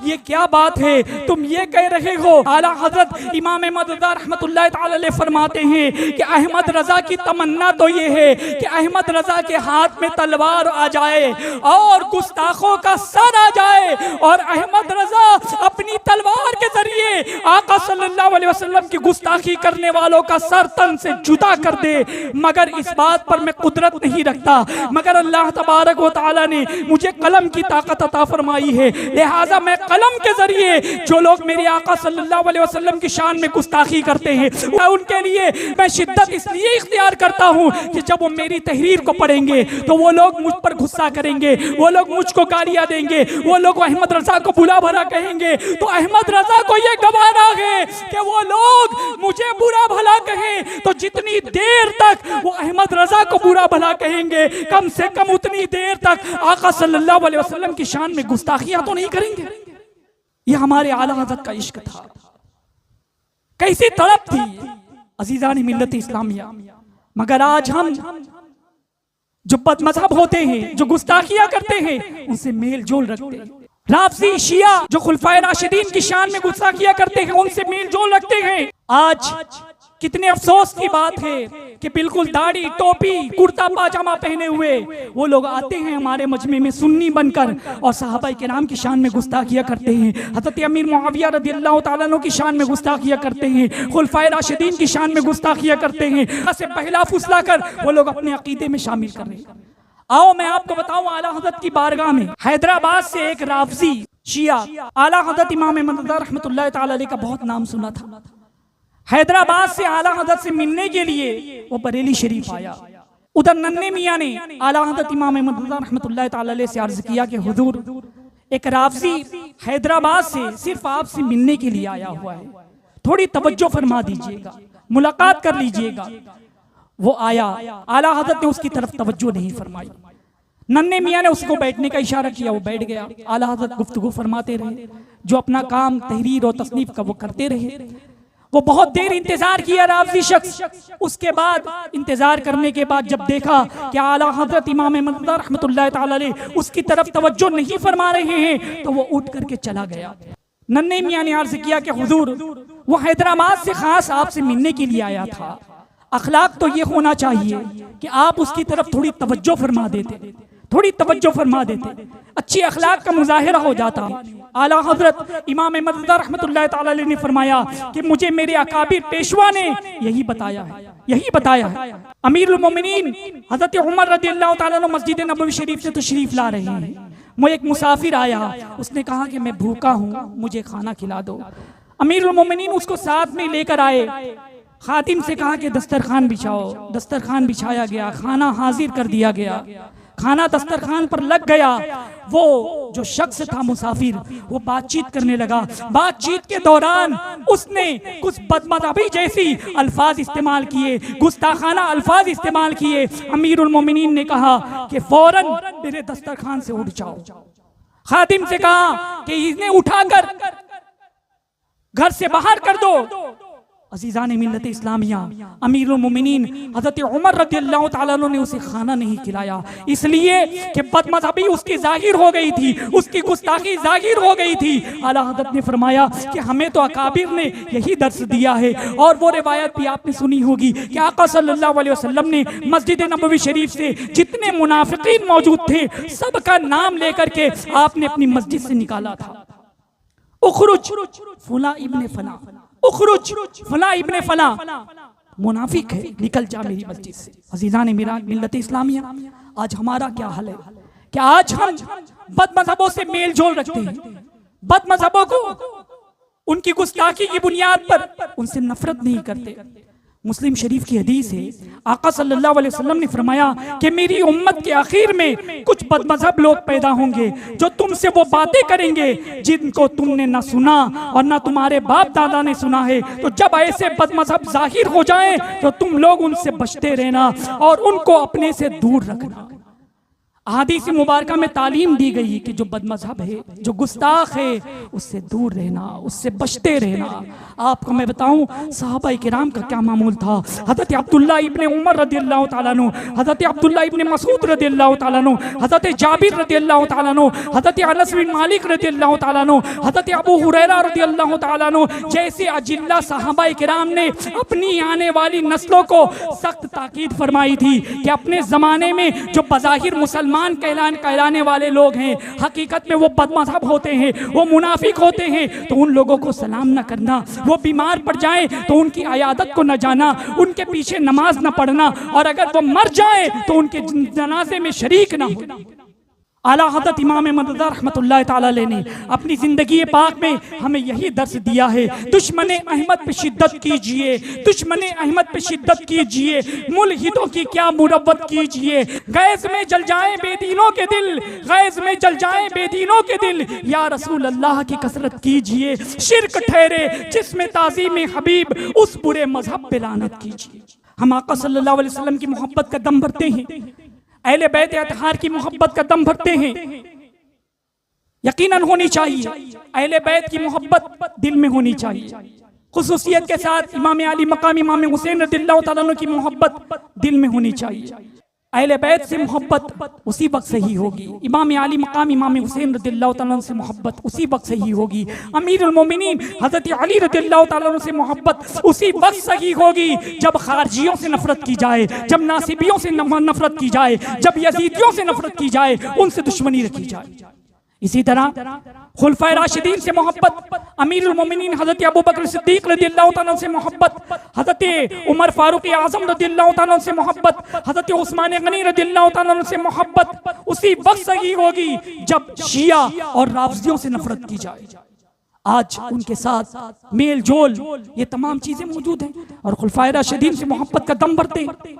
ये क्या बात है, तुम ये कह रहे हो। आला हज़रत इमाम मदद रहमतुल्लाह तआला अलैह फरमाते हैं कि अहमद रज़ा की तमन्ना तो ये है कि अहमद रज़ा के हाथ में तलवार आ जाए और गुस्ताखों का सर आ जाए और अहमद रज़ा अपनी तलवार के जरिए आका सल्लल्लाहु अलैहि वसल्लम की गुस्ताखी करने वालों का सर तन से जुदा कर दे। मगर इस बात पर मैं कुदरत नहीं रखता, मगर अल्लाह तबारक व तआला ने मुझे कलम की ताकत अता फरमाई है, लिहाजा मैं कलम के जरिए जो लोग मेरे आका सल्लल्लाहु अलैहि वसल्लम की शान में गुस्ताखी करते हैं उनके लिए मैं शिद्दत इसलिए इख्तियार करता हूँ कि जब वो मेरी तहरीर को पढ़ेंगे तो वो लोग मुझ पर गुस्सा करेंगे, वो लोग मुझको गालियां देंगे, वो लोग अहमद रज़ा को बुरा भला कहेंगे, तो अहमद रज़ा को ये गवारा है कि वो लोग मुझे बुरा भला कहें तो जितनी देर तक वो अहमद रज़ा को बुरा भला कहेंगे कम से कम उतनी देर तक आका सल्लल्लाहु अलैहि वसल्लम की शान में गुस्ताखियां तो नहीं करेंगे। ये हमारे आला हज़रत का इश्क था, कैसी तड़प थी अज़ीज़ान मिल्लत इस्लामिया। मगर आज हम जो बदमज़हब होते हैं, जो गुस्ताखियां करते हैं, उनसे मेल जोल रखते हैं। राफ़ज़ी शिया जो खुलफाए राशिदीन की शान में गुस्ताखियां करते हैं उनसे मेल जोल रखते हैं। आज कितने अफसोस की बात है कि बिल्कुल दाढ़ी टोपी कुर्ता पाजामा पहने हुए वो लोग आते हैं हमारे मजमे में सुन्नी बनकर और सहाबा किराम की शान में गुस्ताखियां करते हैं, हज़रत अमीर मुआविया रज़ियल्लाहु तआला अन्हु की शान में गुस्ताखियां करते हैं, खुलफाए राशिदीन की शान में गुस्ताखियां करते हैं, से पहला फुसला कर वो लोग अपने अकीदे में शामिल कर रहे हैं। आओ मैं आपको बताऊं, आला हज़रत की बारगाह में हैदराबाद से एक राफ़ज़ी शिया आला हज़रत इमाम मदद रहमतुल्लाह तआला अलैह का बहुत नाम सुना था। हैदराबाद से आला हज़रत से मिलने के लिए वो बरेली शरीफ आया। उधर नन्हे मियाँ ने आला हज़रत इमाम मदद रहमतुल्लाह तआला अलैह से अर्ज किया कि हुजूर एक राफ़ज़ी हैदराबाद से सिर्फ आपसे मिलने के लिए आया हुआ है, थोड़ी तवज्जो फरमा दीजिएगा, मुलाकात कर लीजिएगा। वो आया, आला हज़रत ने उसकी तरफ तवज्जो नहीं फरमाई। नन्हे मियाँ ने उसको बैठने का इशारा किया, वो बैठ गया। आला हज़रत गुफ्तगू फरमाते रहे, जो अपना काम तहरीर और तसनीफ का वो करते रहे। वो बहुत देर इंतजार किया राफ़ज़ी शख्स। उसके बाद इंतजार करने के बाद जब देखा कि आला हज़रत इमाम मदद रहमतुल्लाह तआला अलैह उसकी तरफ तवज्जो नहीं फरमा रहे हैं तो वो उठ करके चला गया। नन्हे मियाँ ने अर्ज किया कि हुजूर वो हैदराबाद से खास आपसे मिलने के लिए आया था, अखलाक तो ये होना चाहिए कि आप उसकी तरफ थोड़ी तवज्जो फरमा देते, थोड़ी तवज्जो फरमा देते, अच्छी अखलाक का मुजाहिरा हो जाता। आला हज़रत इमाम मदद रहमतुल्लाह तआला अलैह ने फरमाया कि मुझे मेरे अकाबिर पेशवा ने यही बताया है, यही बताया है। अमीरुल मोमिनीन हज़रत उमर रज़ियल्लाहु तआला अन्हु मस्जिद नबवी शरीफ से तशरीफ ला रहे हैं। वो एक मुसाफिर आया, उसने कहा कि मैं भूखा हूँ, मुझे खाना खिला दो। अमीरुल मोमिनीन उसको साथ में लेकर आए, खातिम से कहा कि दस्तरखान बिछाओ। दस्तरखान बिछाया गया, खाना हाजिर कर दिया गया, खाना दस्तरखान पर लग गया। वो जो शख्स था मुसाफिर वो बातचीत करने लगा। बातचीत के दौरान उसने कुछ बदमज़हबी जैसी अल्फाज इस्तेमाल किए, गुस्ताखाना अल्फाज इस्तेमाल किए। अमीरुल मोमिनीन ने कहा कि फौरन मेरे दस्तरखान से उठ जाओ। खातिम से कहा कि इन्हें उठाकर घर से बाहर कर दो। अज़ीज़ान मिल्लत इस्लामिया, अमीरुल मोमिनीन हज़रत उमर रज़ियल्लाहु तआला अन्हु ने उसे खाना नहीं खिलाया, इसलिए कि बदमज़हबी उसकी जाहिर हो गई थी, उसकी गुस्ताखी जाहिर हो गई थी। आला हज़रत ने फरमाया कि हमें तो अकाबिर ने यही दर्स दिया है। और वो रिवायत भी आपने सुनी होगी कि आका सल्लल्लाहु अलैहि वसल्लम ने मस्जिद नबवी शरीफ से जितने मुनाफिकीन मौजूद थे सबका नाम लेकर के आपने अपनी मस्जिद से निकाला था। उखरुज फुला इब्ने फला, उखरुज फला इब्ने फला, मुनाफिक है, निकल जा मेरी मस्जिद से। अज़ीज़ान मेरा मिल्लत इस्लामिया, आज हमारा क्या हाल है कि आज हम बदमज़हबों से मेल जोल रखते हैं, बदमज़हबों को उनकी गुस्ताखी की बुनियाद पर उनसे नफरत नहीं करते, मुस्लिम शरीफ की हदीस है, आका सल्लल्लाहु अलैहि वसल्लम ने फरमाया कि मेरी उम्मत के आखिर में कुछ बदमज़हब लोग पैदा होंगे जो तुमसे वो बातें करेंगे जिनको तुमने ना सुना और ना तुम्हारे बाप दादा ने सुना है। तो जब ऐसे बदमज़हब जाहिर हो जाएं तो तुम लोग उनसे बचते रहना और उनको अपने से दूर रखना। हदीस मुबारका में तालीम दी गई कि जो बदमज़हब है, जो गुस्ताख है, उससे दूर रहना, उससे बचते रहना। आपको मैं बताऊं सहाबा किराम का क्या मामूल था। हज़रत अब्दुल्ला इब्ने उमर रदियल्लाहु ताला अन्हु, हज़रत अब्दुल्ला इब्ने मसूद रदियल्लाहु ताला अन्हु, हज़रत जाबिर रदियल्लाहु ताला अन्हु, हज़रत अनस बिन मालिक रदियल्लाहु ताला अन्हु, हज़रत अबू हुरैरा रदियल्लाहु ताला अन्हु जैसे अजिल्ला सहाबा किराम ने अपनी आने वाली नस्लों को सख्त ताकीद फरमाई थी कि अपने ज़माने में जो बज़ाहिर मुसलमान कहलाने वाले लोग हैं, हकीकत में वो बदमज़हब होते हैं, वो मुनाफिक होते हैं, तो उन लोगों को सलाम न करना, वो बीमार पड़ जाए तो उनकी अयादत को न जाना, उनके पीछे नमाज न पढ़ना, और अगर वो मर जाए तो उनके जनाजे में शरीक न होना। आला हज़रत इमाम मदद रहमतुल्लाह ताला अलैह ने अपनी ज़िंदगी पाक में हमें यही दर्स दिया है, दुश्मन अहमद पे शिद्दत कीजिए, दुश्मन अहमद पे शिद्दत कीजिए, मुल्हिदों की क्या मुरव्वत कीजिए। गैस में जल जाए बेदीनों के दिल, गैस में जल जाए बेदीनों के दिल, या रसूल अल्लाह की कसरत कीजिए। शिर्क ठहरे जिसमें ताज़ीम हबीब, उस बुरे मजहब पे लानत कीजिए। हम आका सल्लल्लाहु अलैहि वसल्लम की मोहब्बत का दम भरते हैं, अहले बैत अतहार की मोहब्बत का दम भरते हैं। यकीनन होनी चाहिए, अहले बैत की मोहब्बत दिल में होनी चाहिए। खुसूसियत के साथ इमाम अली मकाम इमाम हुसैन रदियल्लाहु ताला अन्हु की मोहब्बत दिल में होनी चाहिए। अहले बैत से मोहब्बत उसी वक्त सही होगी, इमाम अली मकाम इमाम हुसैन रदियल्लाहु ताला अन्हु से मोहब्बत उसी वक्त सही होगी, अमीरुल मोमिनीन हज़रत अली रदियल्लाहु ताला अन्हु से मोहब्बत उसी वक्त सही होगी जब खारजियों से नफरत की जाए, जब नासिबियों से नफरत की जाए, जब यजीदियों से नफरत की जाए, उनसे दुश्मनी रखी जाए। इसी तरह खुलफाए राशिदीन से मोहब्बत, अमीरुल मोमिनीन हज़रत अबू बकर सिद्दीक रदियल्लाहु ताला से मोहब्बत, हज़रत उमर फारूक आज़म रदियल्लाहु ताला से मोहब्बत, हज़रत उस्मान गनी रदियल्लाहु ताला से मोहब्बत उसी वक्त सही होगी जब शिया और राफिजियों से नफरत की जाए। आज उनके साथ मेल जोल ये तमाम चीजें मौजूद हैं और खुलफाए राशिदीन से मोहब्बत का दम भरते हैं।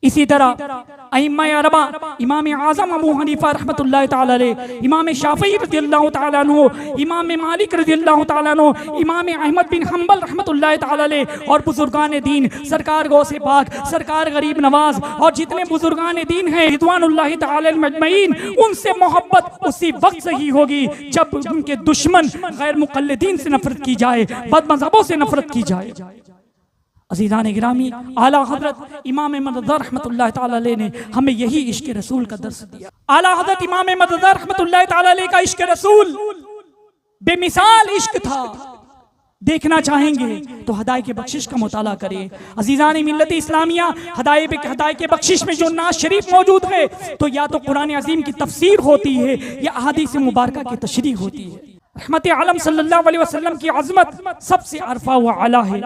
इसी तरह अइम्मा अरबा, इमाम आज़म अबू हनीफा रहमतुल्लाह ताला अलैह, इमाम शाफ़ी रज़ियल्लाहु ताला अन्हु, इमाम मालिक रज़ियल्लाहु ताला अन्हु, इमाम अहमद बिन हम्बल रहमतुल्लाह ताला अलैह और बुजुर्गान दीन, सरकार गौसे पाक, सरकार गरीब नवाज और जितने बुजुर्गान दीन हैं रिज़वानुल्लाहि ताला अलैहिम अजमईन, उनसे मोहब्बत उसी वक्त सही होगी जब उनके दुश्मन गैर मुक़ल्लिदीन से नफरत की जाए, बदमज़हबों से नफरत की जाए। अज़ीज़ान गिरामी, आला हज़रत इमाम मदद रहमतुल्लाह ताला अलैह ने हमें यही इश्क रसूल का दर्स दिया। आला हज़रत इमाम मदद रहमतुल्लाह ताला अलैह का इश्क रसूल बेमिसाल इश्क था। देखना चाहेंगे तो हदायत के बख्शिश का मुताला करें। अज़ीज़ान मिल्लत इस्लामिया, हदायत के बख्शिश में जो नाज शरीफ मौजूद है तो या तो कुरान अज़ीम की तफसीर होती है या अहादीस मुबारका की तशरीह होती है। रहमत आलम सल्लल्लाहु अलैहि वसल्लम की अज़मत सबसे अरफा व आला है।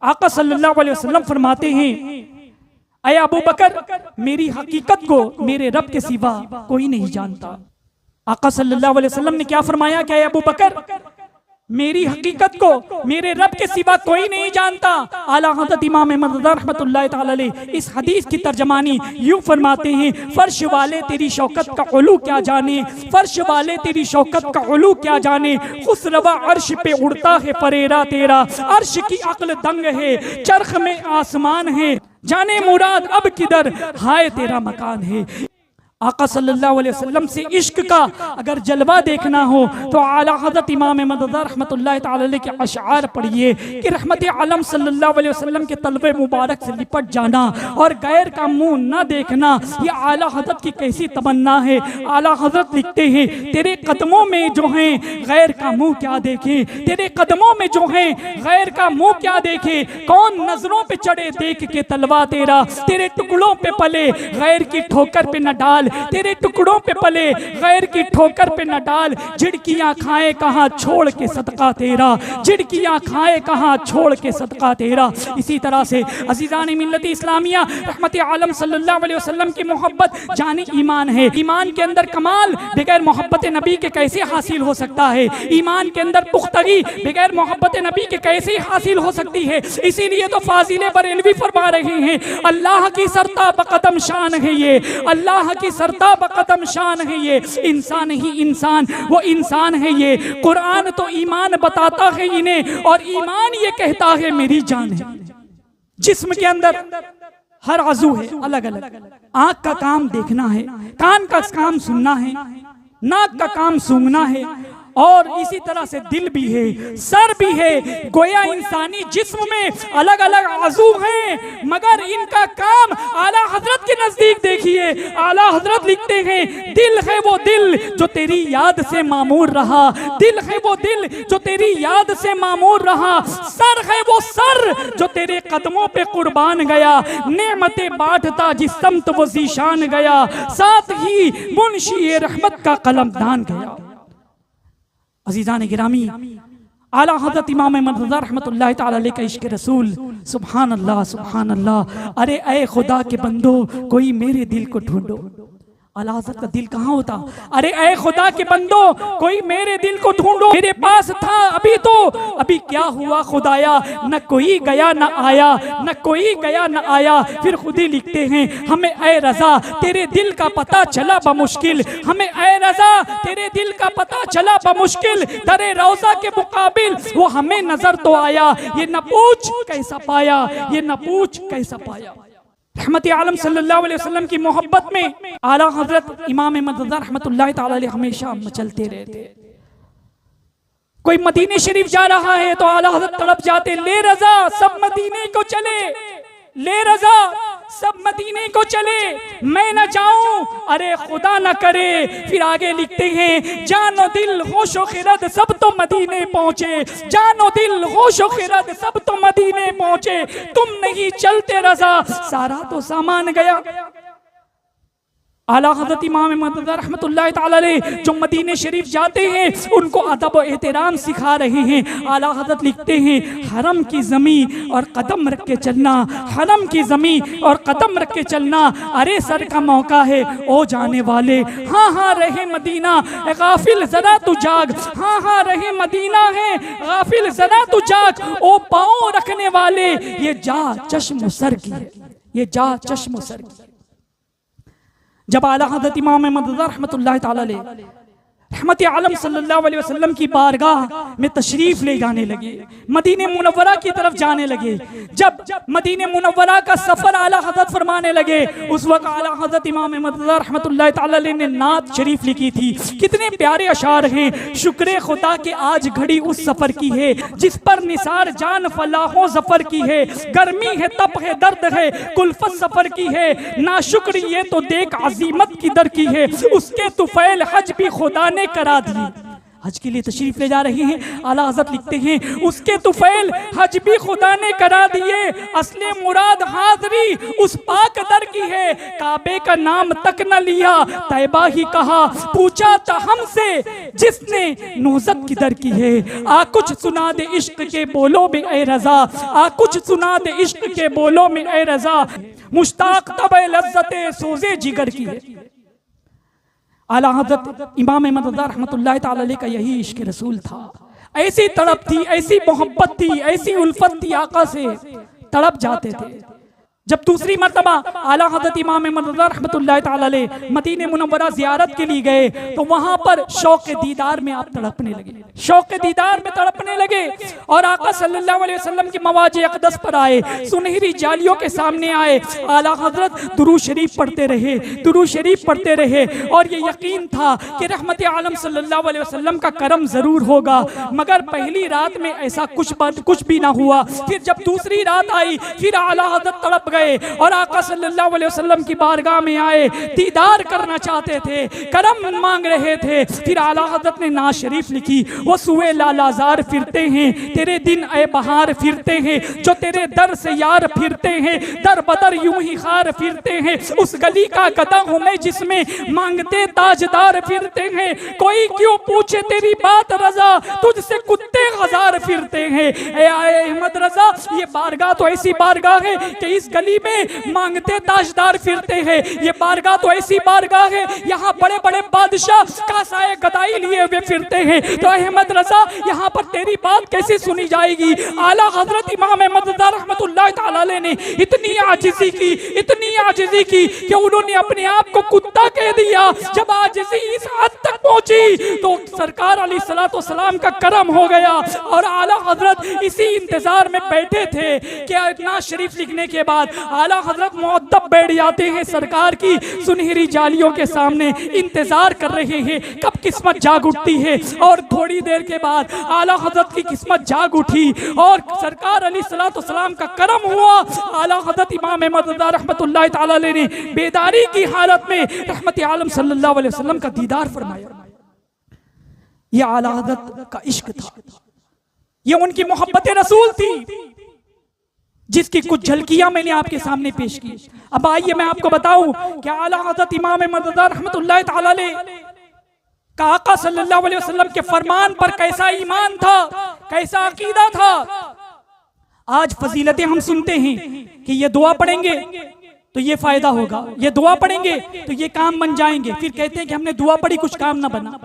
आका सल्लल्लाहु अलैहि वसल्लम फरमाते हैं, ऐ अबू बकर, मेरी हकीकत को मेरे रब के सिवा कोई नहीं जानता। आका सल्लल्लाहु अलैहि वसल्लम ने क्या फरमाया कि ऐ अबू बकर, मेरी हकीकत को मेरे रब के सिवा कोई नहीं जानता। आला हज़रत इमाम मदद रहमतुल्लाह ताला अलैह इस हदीस की तर्जमानी यूं फरमाते हैं, फर्श वाले तेरी शौकत का उलू क्या जाने, फर्श वाले तेरी शौकत का उलू क्या जाने, खुसरवा अर्श पे उड़ता है फरेरा तेरा, अर्श की अक्ल दंग है, चरख में आसमान है, जाने मुराद अब किधर, हाय तेरा मकान है। आका सल्लल्लाहु अलैहि वसल्लम से इश्क का अगर जलवा देखना हो तो आला हज़रत इमाम मदद रहमतुल्लाह ताला अलैह के अशआर पढ़िए कि रहमत आलम सल्लल्लाहु अलैहि वसल्लम के तलबे मुबारक से लिपट जाना और गैर का मुंह न देखना, ये आला हज़रत की कैसी तमन्ना है। आला हज़रत लिखते हैं, तेरे कदमों में जो है गैर का मुंह क्या देखे, तेरे कदमों में जो है गैर का मुंह क्या देखे, कौन नजरों पे चढ़े देख के तलवा तेरा, तेरे टुकड़ों पे पले गैर की ठोकर पे न डाल, डाल, तेरे टुकड़ों पे पले गैर की ठोकर पे न डाल। झिड़कियां खाए कहाँ छोड़ के सदका तेरा, झिड़कियां खाए कहाँ छोड़ के सदका तेरा। इसी तरह से अज़ीज़ान मिल्लत इस्लामिया, रहमत आलम सल्लल्लाहु अलैहि वसल्लम की मोहब्बत जाने ईमान है। ईमान के अंदर कमाल बगैर मोहब्बत नबी के कैसे हासिल हो सकता है? ईमान के अंदर पुख्तगी बगैर मोहब्बत नबी के कैसे हासिल हो सकती है? इसीलिए तो फाजिले बरेलवी फरमा रहे हैं, अल्लाह की सरता बकदम शान है ये, अल्लाह की सरता बकदम शान है ये। इंसान ही इंसान, वो इंसान है ये। कुरान तो ईमान बताता है इन्हें, और ईमान ये कहता है मेरी जान है। जिस्म के अंदर हर आजू है अलग अलग। आंख का काम देखना है, कान का काम सुनना है, नाक का काम सूंघना है, और इसी तरह से दिल भी है, सर भी है। गोया इंसानी जिस्म में अलग अलग आजू हैं, मगर इनका काम आला हजरत के नजदीक देखिए, आला हजरत लिखते हैं, दिल है वो दिल जो तेरी याद से मामूर रहा, दिल है वो दिल जो तेरी याद से मामूर रहा, सर है वो सर जो तेरे कदमों पे कुर्बान गया, नेमतें बांटता जिस समत वो ज़ीशान गया, साथ ही मुंशी रहमत का कलमदान गया। अज़ीज़ान गिरामी, आला हज़रत इमाम अहमद रज़ा रहमतुल्लाहि तआला अलैहि का इश्क़ रसूल, सुभान अल्लाह सुभान अल्लाह। अरे ऐ खुदा के बंदो, कोई मेरे दिल को ढूंढो। आला हज़रत का दिल कहाँ होता? अरे ऐ खुदा के बंदो, कोई मेरे दिल को ढूंढो, मेरे पास था अभी तो, अभी क्या हुआ खुदाया, न कोई गया न आया, न कोई गया न आया। फिर खुद ही लिखते हैं, हमें ऐ रज़ा तेरे दिल का पता चला बमुश्किल, हमें ऐ रज़ा तेरे दिल का पता चला बमुश्किल, दरे रौज़ा के मुकाबिल वो हमें नजर तो आया, ये न पूछ कैसा पाया, ये न पूछ कैसा पाया। रहमत आलम सल्लल्लाहु अलैहि वसल्लम की मोहब्बत में आला हजरत इमाम अहमद रज़ा रहमतुल्लाहि तआला अलैहि हमेशा मचलते रहते। कोई मदीने शरीफ जा रहा है तो आला हजरत तड़प जाते, ले रज़ा सब मदीने को चले, ले रज़ा सब मदीने को चले, मैं न जाऊं अरे खुदा न करे। फिर आगे लिखते हैं, जानो दिल होशो खिरद सब तो मदीने पहुंचे, जानो दिल होशो खिरद सब तो मदीने पहुंचे, तुम नहीं चलते रज़ा सारा तो सामान गया। आला हज़रत इमाम अहमद रज़ा रहमतुल्लाहि तआला अलैहि जो मदीने शरीफ जाते हैं उनको अदब और एहतराम सिखा रहे हैं। आला हज़रत लिखते हैं, हरम की ज़मीं और कदम रख के चलना, हरम की ज़मीं और कदम रख के चलना, अरे सर का मौका है ओ जाने वाले, हाँ हाँ रहे मदीना गाफिल ज़रा तू जाग, हाँ हाँ रहे मदीना है गाफिल ज़रा तू जाग, ओ पाँव रखने वाले ये जा चश्म सर की है, ये जा चश्म सर की। जब आला हज़रत इमाम अहमद रज़ा रहमतुल्लाहि तआला अलैहि रहमत आलम सल्लल्लाहु अलैहि वसल्लम की बारगाह में तशरीफ ले जाने लगे, मदीने मुनव्वरा की तरफ जाने लगे, जब मदीने मुनव्वरा का सफर आला हज़रत फरमाने लगे, उस वक्त आला हज़रत इमाम अहमद रज़ा रहमतुल्लाहि तआला अलैहि ने नात शरीफ लिखी थी। कितने प्यारे अशार हैं, शुक्र खुदा के आज घड़ी उस सफर की है जिस पर निसार जान फलाहो जफर की है, गर्मी है तप है दर्द है कुल्फत सफर की है, ना शुक्र ये तो देख अजीमत की दर की है, उसके तुफैल हज भी खुदा ने करा दी। हज के लिए तशरीफ ले जा रहे हैं, आला हज़रत लिखते हैं, उसके तुफैल हज भी खुदा ने करा दिए, असले मुराद हाजरी उस पाक दर की है, काबे का नाम तक न लिया तैबा ही कहा, पूछा था हमसे जिसने नौजत की दर की है, आ कुछ सुना दे इश्क के बोलों में ए रज़ा, आ कुछ सुना दे इश्क के बोलों में ए रज़ा, मुश्ताक तबे लज्जते सोजे जिगर की है। आला हज़रत इमाम अहमद रज़ा रहमतुल्लाहि तआला अलैहि का यही इश्क़ रसूल था। ऐसी तड़प थी, ऐसी मोहब्बत थी, ऐसी उल्फत थी, आका से तड़प जाते थे। जब दूसरी मर्तबा आला हज़रत इमाम अहमद रज़ा रहमतुल्लाहि तआला अलैहि मदीने मुनव्वरा ज़ियारत के लिए गए तो वहाँ पर शौक़ दीदार में आप तड़पने लगे, शौक़ दीदार में तड़पने लगे, और आका सल्लल्लाहु अलैहि वसल्लम की मवाज़ अक़दस पर आए, सुनहरी जालियों के सामने आए, आला हज़रत दुरूद शरीफ पढ़ते रहे, दुरूद शरीफ पढ़ते रहे, और ये यकीन था कि रहमत आलम सल्लल्लाहु अलैहि वसल्लम का करम ज़रूर होगा, मगर पहली रात में ऐसा कुछ भी ना हुआ। फिर जब दूसरी रात आई, फिर आला हज़रत तड़प गए और आका सल्लल्लाहु अलैहि वसल्लम की बारगाह में आए, दीदार करना चाहते थे, करम मांग रहे थे। फिर आला हज़रत ने नाज शरीफ लिखी, वो सुए लालाजार फिरते हैं तेरे दिन ए बहार फिरते हैं, जो तेरे दर से यार फिरते हैं, दर बदर यूं ही खार फिरते हैं। उस गली का गदा हूँ मैं जिसमें मांगते ताजदार फिरते हैं, कोई क्यों पूछे तेरी बात रजा, तुझसे कुत्ते हजार फिरते हैं। ए अहमद रजा, ये बारगाह तो ऐसी बारगाह है कि इस गली में मांगते ताजदार फिरते हैं। ये बारगाह तो ऐसी बारगाह है, यहाँ बड़े बड़े बादशाह कासाए गदाई लिए हुए फिरते हैं। तो अहमद रजा, यहाँ पर तेरी बात कैसे सुनी जाएगी? आला हजरत इमाम अहमद रज़ा रहमतुल्लाह तआला अलैह ने इतनी आजिज़ी की कि उन्होंने अपने आप को कुत्ता कह दिया। जब आजिज़ी इस हद तक पहुंची तो सरकार अलैहिस्सलातु वस्सलाम का करम हो गया और आला हजरत इसी इंतजार में बैठे थे कि नाज शरीफ लिखने के बाद आला हजरत मुअद्दब बैठ जाते हैं, सरकार की सुनहरी जालियों के सामने इंतजार कर रहे हैं कब किस्मत जाग उठती है। और थोड़ी देर के बाद आला हजरत की किस्मत जाग उठी और सरकार अलैहिस्सलातु वस्सलाम का करम हुआ। आला हजरत इमाम अहमद रज़ा रहमतुल्लाह तआला अलैह ने बेदारी की हालत में रहमत आलम सल्लल्लाहु अलैहि वसल्लम का दीदार फरमाया। ये आला हजरत का इश्क था, ये उनकी मोहब्बत रसूल थी, जिसकी कुछ झलकियां मैंने आपके सामने पेश की। अब आइए मैं आपको बताऊं कि आला हजरत इमाम अहमद रज़ा रहमतुल्लाह तआला अलैह का आका सल्लल्लाहु अलैहि वसल्लम के फरमान पर कैसा ईमान था, कैसा अकीदा था। आज फजीलतें हम सुनते हैं कि ये दुआ पढ़ेंगे तो ये फायदा होगा, ये दुआ पढ़ेंगे तो ये काम बन जाएंगे, फिर कहते हैं कि हमने दुआ पढ़ी कुछ काम ना बना।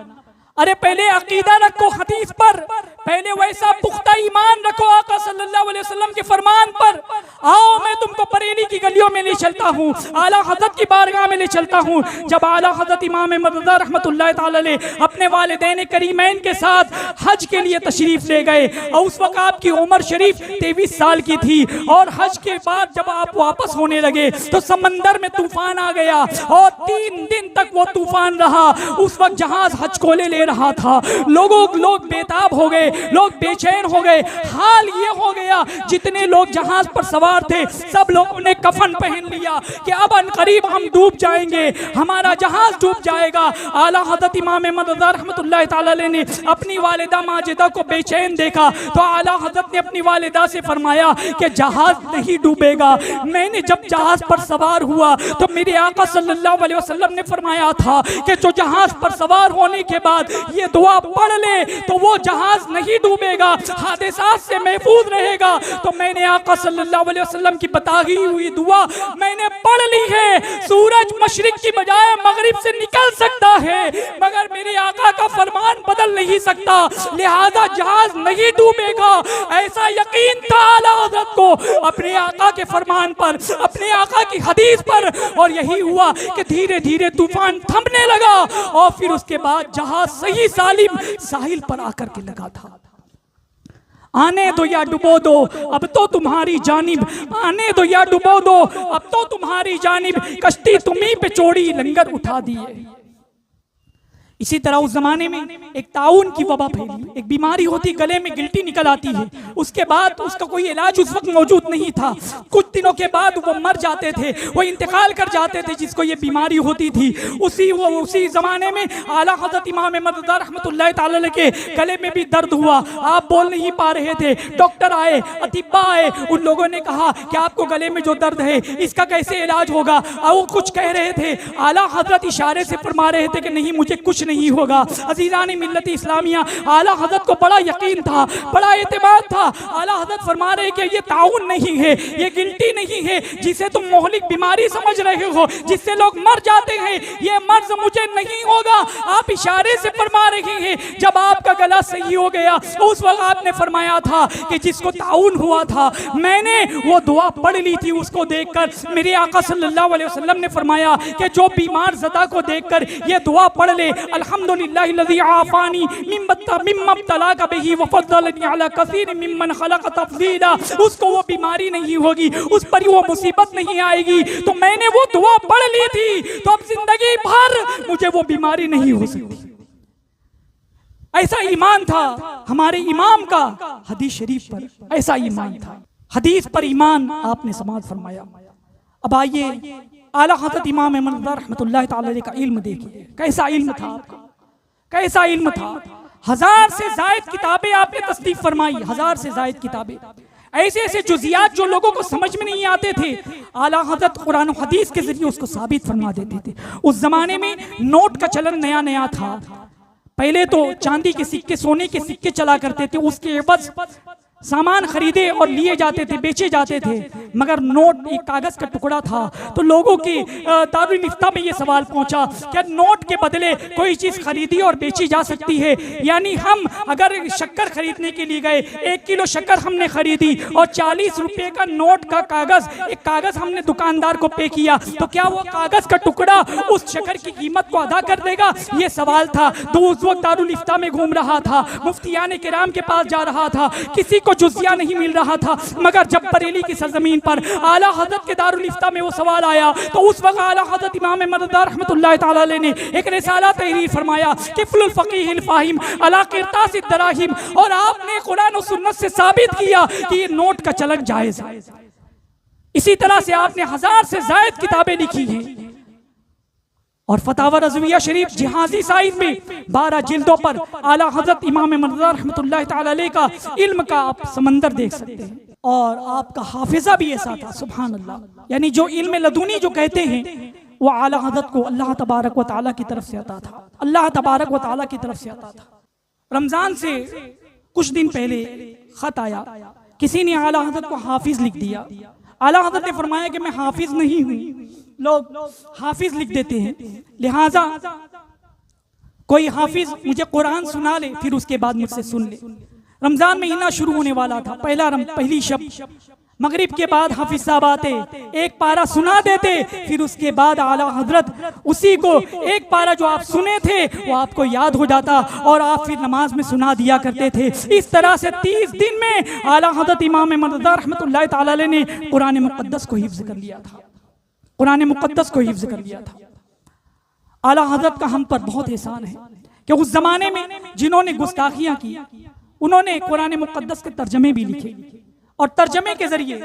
अरे पहले अकीदा रखो हदीस पर, पहले वैसा पुख्ता ईमान रखो आका सल्लल्लाहु अलैहि वसल्लम के फरमान पर। आओ मैं तुमको बरेली की गलियों में ले चलता हूँ, आला हजरत की बारगाह में ले चलता हूँ। जब आला हजरत इमाम अहमद रज़ा रहमतुल्लाह तआला अलैह अपने वालिदैन करीमैन के साथ हज के लिए तशरीफ ले गए और उस वक्त आपकी उम्र शरीफ 23 साल की थी और हज के बाद जब आप वापस होने लगे तो समंदर में तूफान आ गया और 3 दिन तक वो तूफान रहा। उस वक्त जहाज हज को ले रहा था, लोग बेताब हो गए, लोग बेचैन हो गए। हाल ये हो गया जितने लोग जहाज पर सवार थे सब लोगों ने कफन पहन लिया कि अब अनकरीब हम डूब जाएंगे, हमारा जहाज डूब जाएगा। आला हज़रत इमाम अहमद रज़ा रहमतुल्लाह तआला अलैह ने अपनी वालिदा माजिदा को बेचैन देखा तो आला हज़रत ने अपनी वालिदा से फरमाया कि जहाज नहीं डूबेगा। मैंने जब जहाज पर सवार हुआ तो मेरे आका सल्लल्लाहु अलैहि वसल्लम ने फरमाया था कि जो जहाज पर सवार होने के बाद ये दुआ पढ़ ले तो वो जहाज नहीं डूबेगा, हादसात से महफूज रहेगा। तो मैंने आका सल्लल्लाहु अलैहि वसल्लम की बताई हुई दुआ मैंने पढ़ ली है। सूरज मशरिक की बजाय मगरिब से निकल सकता है मगर मेरे आका का फरमान बदल नहीं सकता, लिहाजा जहाज नहीं डूबेगा। ऐसा यकीन था आला हज़रत को अपने आका के फरमान पर, अपने आका की हदीस पर। और यही हुआ कि धीरे धीरे तूफान थमने लगा और फिर उसके बाद जहाज सही सालिम साहिल पर आकर के लगा था। आने दो या डुबो दो अब तो तुम्हारी जानिब, आने दो या डुबो दो अब तो तुम्हारी जानिब, कश्ती तुम्ही पे चोड़ी लंगर उठा दिए। इसी तरह उस जमाने में एक ताउन की वबा फैली, एक बीमारी होती, गले में गिल्टी निकल आती है, उसके बाद उसका कोई इलाज उस वक्त मौजूद नहीं था। कुछ दिनों के बाद वो मर जाते थे, वो इंतकाल कर जाते थे जिसको ये बीमारी होती थी। उसी जमाने में आला हज़रत इमाम अहमद रज़ा रहमतुल्लाह तआला अलैह के गले में भी दर्द हुआ, आप बोल नहीं पा रहे थे। डॉक्टर आए, अतिब्बा आए, उन लोगों ने कहा कि आपको गले में जो दर्द है इसका कैसे इलाज होगा। और वो कुछ कह रहे थे, आला हज़रत इशारे से फरमा रहे थे कि नहीं मुझे कुछ नहीं होगा। अजीज़ान मिल्लत इस्लामिया, आला हज़रत को बड़ा यकीन था, बड़ा एतमाद था। आला हज़रत फरमा रहे कि ये ताउन नहीं है, ये गिल्टी नहीं है जिसे तुम मोहलिक बीमारी समझ रहे हो, जिससे लोग मर जाते हैं, ये मर्ज मुझे नहीं होगा। आप इशारे से फरमा रहे हैं। जब आपका गला सही हो गया उस वक्त आपने फरमाया था कि जिसको ताउन हुआ था मैंने वो दुआ पढ़ ली थी, उसको देखकर मेरे आका सल्लल्लाहु अलैहि वसल्लम ने फरमाया कि जो बीमार ज़दा को देखकर ये दुआ पढ़ ले, अल्हम्दुलिल्लाहिल्लज़ी आफ़ानी मिम्मा इब्तलाका बिही व फ़ज़्ज़लनी अला कसीर मिम्मन ख़लक़ तफ़ज़ीला, उसको वो बीमारी नहीं होगी, उस पर वो मुसीबत नहीं आएगी। तो मैंने वो दुआ पढ़ ली थी तो अब जिंदगी भर मुझे वो बीमारी नहीं हो सकती। ऐसा ईमान था हमारे इमाम का, हदीस शरीफ पर ऐसा ईमान था। हदीस पर ईमान आपने समाज फरमाया। अब आइए आला हज़रत इमाम अहमद रज़ा रहमतुल्लाह तआला अलैह का इल्म देखिए, कैसा इल्म था आपका, कैसा इल्म था। 1000 से ज़ायद किताबें आपने तस्दीक फरमाई, 1000 से ज़ायद किताबें, ऐसे ऐसे जुज़ियात जो लोगों को समझ में नहीं आते थे, आला हज़रत कुरान और हदीस के जरिए उसको साबित फरमा देते थे। उस जमाने में नोट का चलन नया नया था। पहले तो चांदी के सिक्के, सोने के सिक्के चला करते थे, उसके एवज सामान खरीदे और लिए जाते थे, बेचे जाते थे। मगर नोट एक कागज का टुकड़ा था। तो लोगों की दारुल इफ्ता में ये सवाल पहुंचा, क्या नोट के बदले कोई चीज खरीदी और बेची जा सकती है? यानी हम अगर शक्कर खरीदने के लिए गए, 1 किलो शक्कर हमने खरीदी और 40 रुपए का नोट का कागज, एक कागज हमने दुकानदार को पे किया, तो क्या वो कागज का टुकड़ा उस शक्कर की कीमत को अदा कर देगा? ये सवाल था। तो उस वक्त दारुल इफ्ता में घूम रहा था, मुफ्तियाने किराम के पास जा रहा था, किसी को जुज़िया नहीं मिल रहा था। मगर जब बरेली की सरजमीन पर आला हज़रत के दारुल इफ्ता में वो सवाल आया, तो उस वक्त आला हज़रत इमाम अहमद रज़ा रहमतुल्लाह तआला अलैह ने एक रिसाला तहरीर फरमाया, किफ़्लुल फ़क़ीहिल फ़ाहिम अला क़िरतासिद दराहिम, और आपने कुरान और सुन्नत से साबित किया कि ये नोट का चलन जायज़ है। इसी तरह से आपने 1000 से ज़ायद किताबें लिखी हैं। और फतावा रज़विया शरीफ जिहाजी साइज में 12 जिल्दों पर आला हज़रत इमाम अहमद रज़ा रहमतुल्लाह तआला अलैह का इल्म का आप समंदर देख सकते हैं। और आपका हाफिजा भी ऐसा था, सुभान अल्लाह। यानी जो इल्म लदुनी जो कहते हैं, वो आला हज़रत को अल्लाह तबारक व तआला की तरफ से आता था, अल्लाह तबारक व तआला की तरफ से आता था। रमजान से कुछ दिन पहले खत आया, किसी ने आला हज़रत को हाफिज लिख दिया। आला हज़रत ने फरमाया कि मैं हाफिज नहीं हूँ, लोग हाफिज लिख देते हैं, लिहाजा कोई हाफिज मुझे कुरान सुना ले, फिर उसके बाद मुझसे सुन ले। रमजान महीना शुरू होने वाला था, पहली शब, मगरिब के बाद हाफिज साहब आते, एक पारा सुना देते, फिर उसके बाद आला हजरत उसी को एक पारा जो आप सुने थे वो आपको याद हो जाता और आप फिर नमाज में सुना दिया करते थे। इस तरह से 30 दिन में आला हजरत इमाम अहमद रज़ा रहमतुल्लाह तआला अलैह ने कुरान मुक़द्दस को हिफ्ज़ कर लिया था, कुरान मुक़द्दस को हिफ्ज़ कर लिया था। आला हजरत का हम पर बहुत एहसान है कि उस जमाने में जिन्होंने गुस्ताखियां की, उन्होंने कुरान मुक़द्दस के तर्जमे भी लिखे, और तर्जमे के जरिए,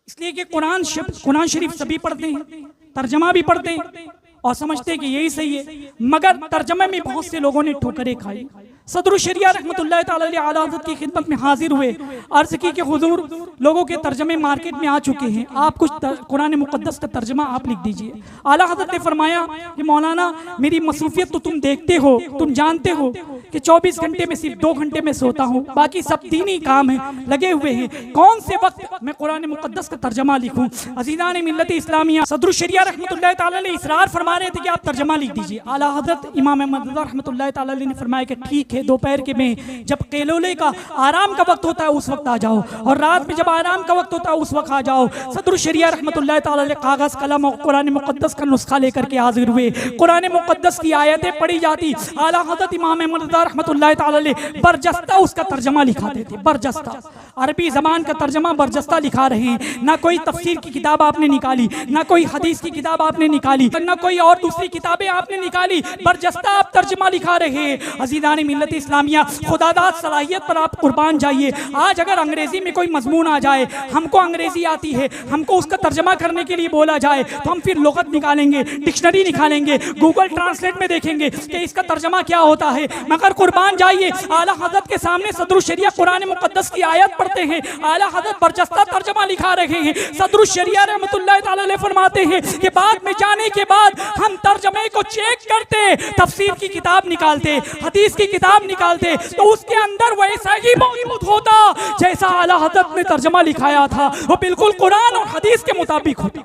इसलिए कि कुरान शरीफ सभी पढ़ते हैं, तर्जमा भी पढ़ते हैं और समझते हैं कि यही सही है, मगर तर्जमे में बहुत से लोगों ने ठोकरें खाई। सदरुल शरिया रहमतुल्लाह तआला अलैह आला हज़रत की खिदमत में हाजिर हुए, अर्ज़ की कि हुजूर लोगों के तर्जमे मार्केट में आ चुके हैं, आप कुछ कुरान मुक़द्दस का तर्जमा आप लिख दीजिए। आला हज़रत ने फरमाया कि मौलाना मेरी मसरूफियत तो तुम देखते हो, तुम जानते हो कि 24 घंटे में सिर्फ 2 घंटे में सोता हूँ, बाकी सब दीनी काम है लगे हुए हैं, कौन से वक्त मैं कुरान मुक़द्दस का तर्जमा लिखूँ? अज़ीज़ान मिल्लत इस्लामिया सदरुल शरिया रहमतुल्लाह तआला अलैह इसरार फरमा रहे थे कि आप तर्जमा लिख दीजिए। आला हज़रत इमाम अहमद रज़ा रहमतुल्लाह तआला अलैह ने फरमाया कि ठीक है, दोपहर के में जब केलोले का आराम का वक्त होता है उस वक्त आ जाओ, और रात में जब आराम का वक्त होता है उस वक्त आ जाओ। सदरुल शरिया रहमतुल्लाह तआला अलैह कागज कलम और कुरान मुक़द्दस का नुस्खा लेकर के हाजिर हुए, कुरान मुक़द्दस की आयतें पढ़ी जाती, आला हज़रत इमाम अहमद रज़ा रहमतुल्लाह तआला अलैह बरजस्ता उसका तर्जमा लिखाते थे, बरजस्ता अरबी ज़बान का तर्जमा बरजस्ता लिखा रहे हैं। ना कोई तफसीर की किताब आपने निकाली, ना कोई हदीस की किताब आपने निकाली, ना कोई और दूसरी किताबें आपने निकाली, बरजस्ता आप तर्जमा लिखा रहे हैं। अज़ीज़ान मिल्लत इस्लामिया, खुदादाद सलाहियत पर आप कुर्बान जाइए। आज अगर अंग्रेजी में कोई मजमून आ जाए, हमको अंग्रेजी आती है, हमको उसका तर्जमा करने के लिए बोला जाए, तो हम फिर लुगत निकालेंगे, डिक्शनरी निकालेंगे, गूगल ट्रांसलेट में देखेंगे कि इसका तर्जमा क्या होता है। मगर कुर्बान जाइए, आला हज़रत के सामने सदरुल शरिया कुरान मुक़द्दस की आयत पढ़ते हैं, आला हज़रत बरजस्ता तर्जमा लिखा रहे हैं। सदरुल शरिया रहमतुल्लाह तआला अलैह फरमाते हैं कि बाद में जाने के बाद हम तर्जमे को चेक करते, तफसीर की किताब निकालते, हदीस की किताब निकालते, तो उसके अंदर वैसा ही मौजूद होता जैसा आला हज़रत ने तर्जमा लिखाया था, वो बिल्कुल कुरान और हदीस के मुताबिक होता,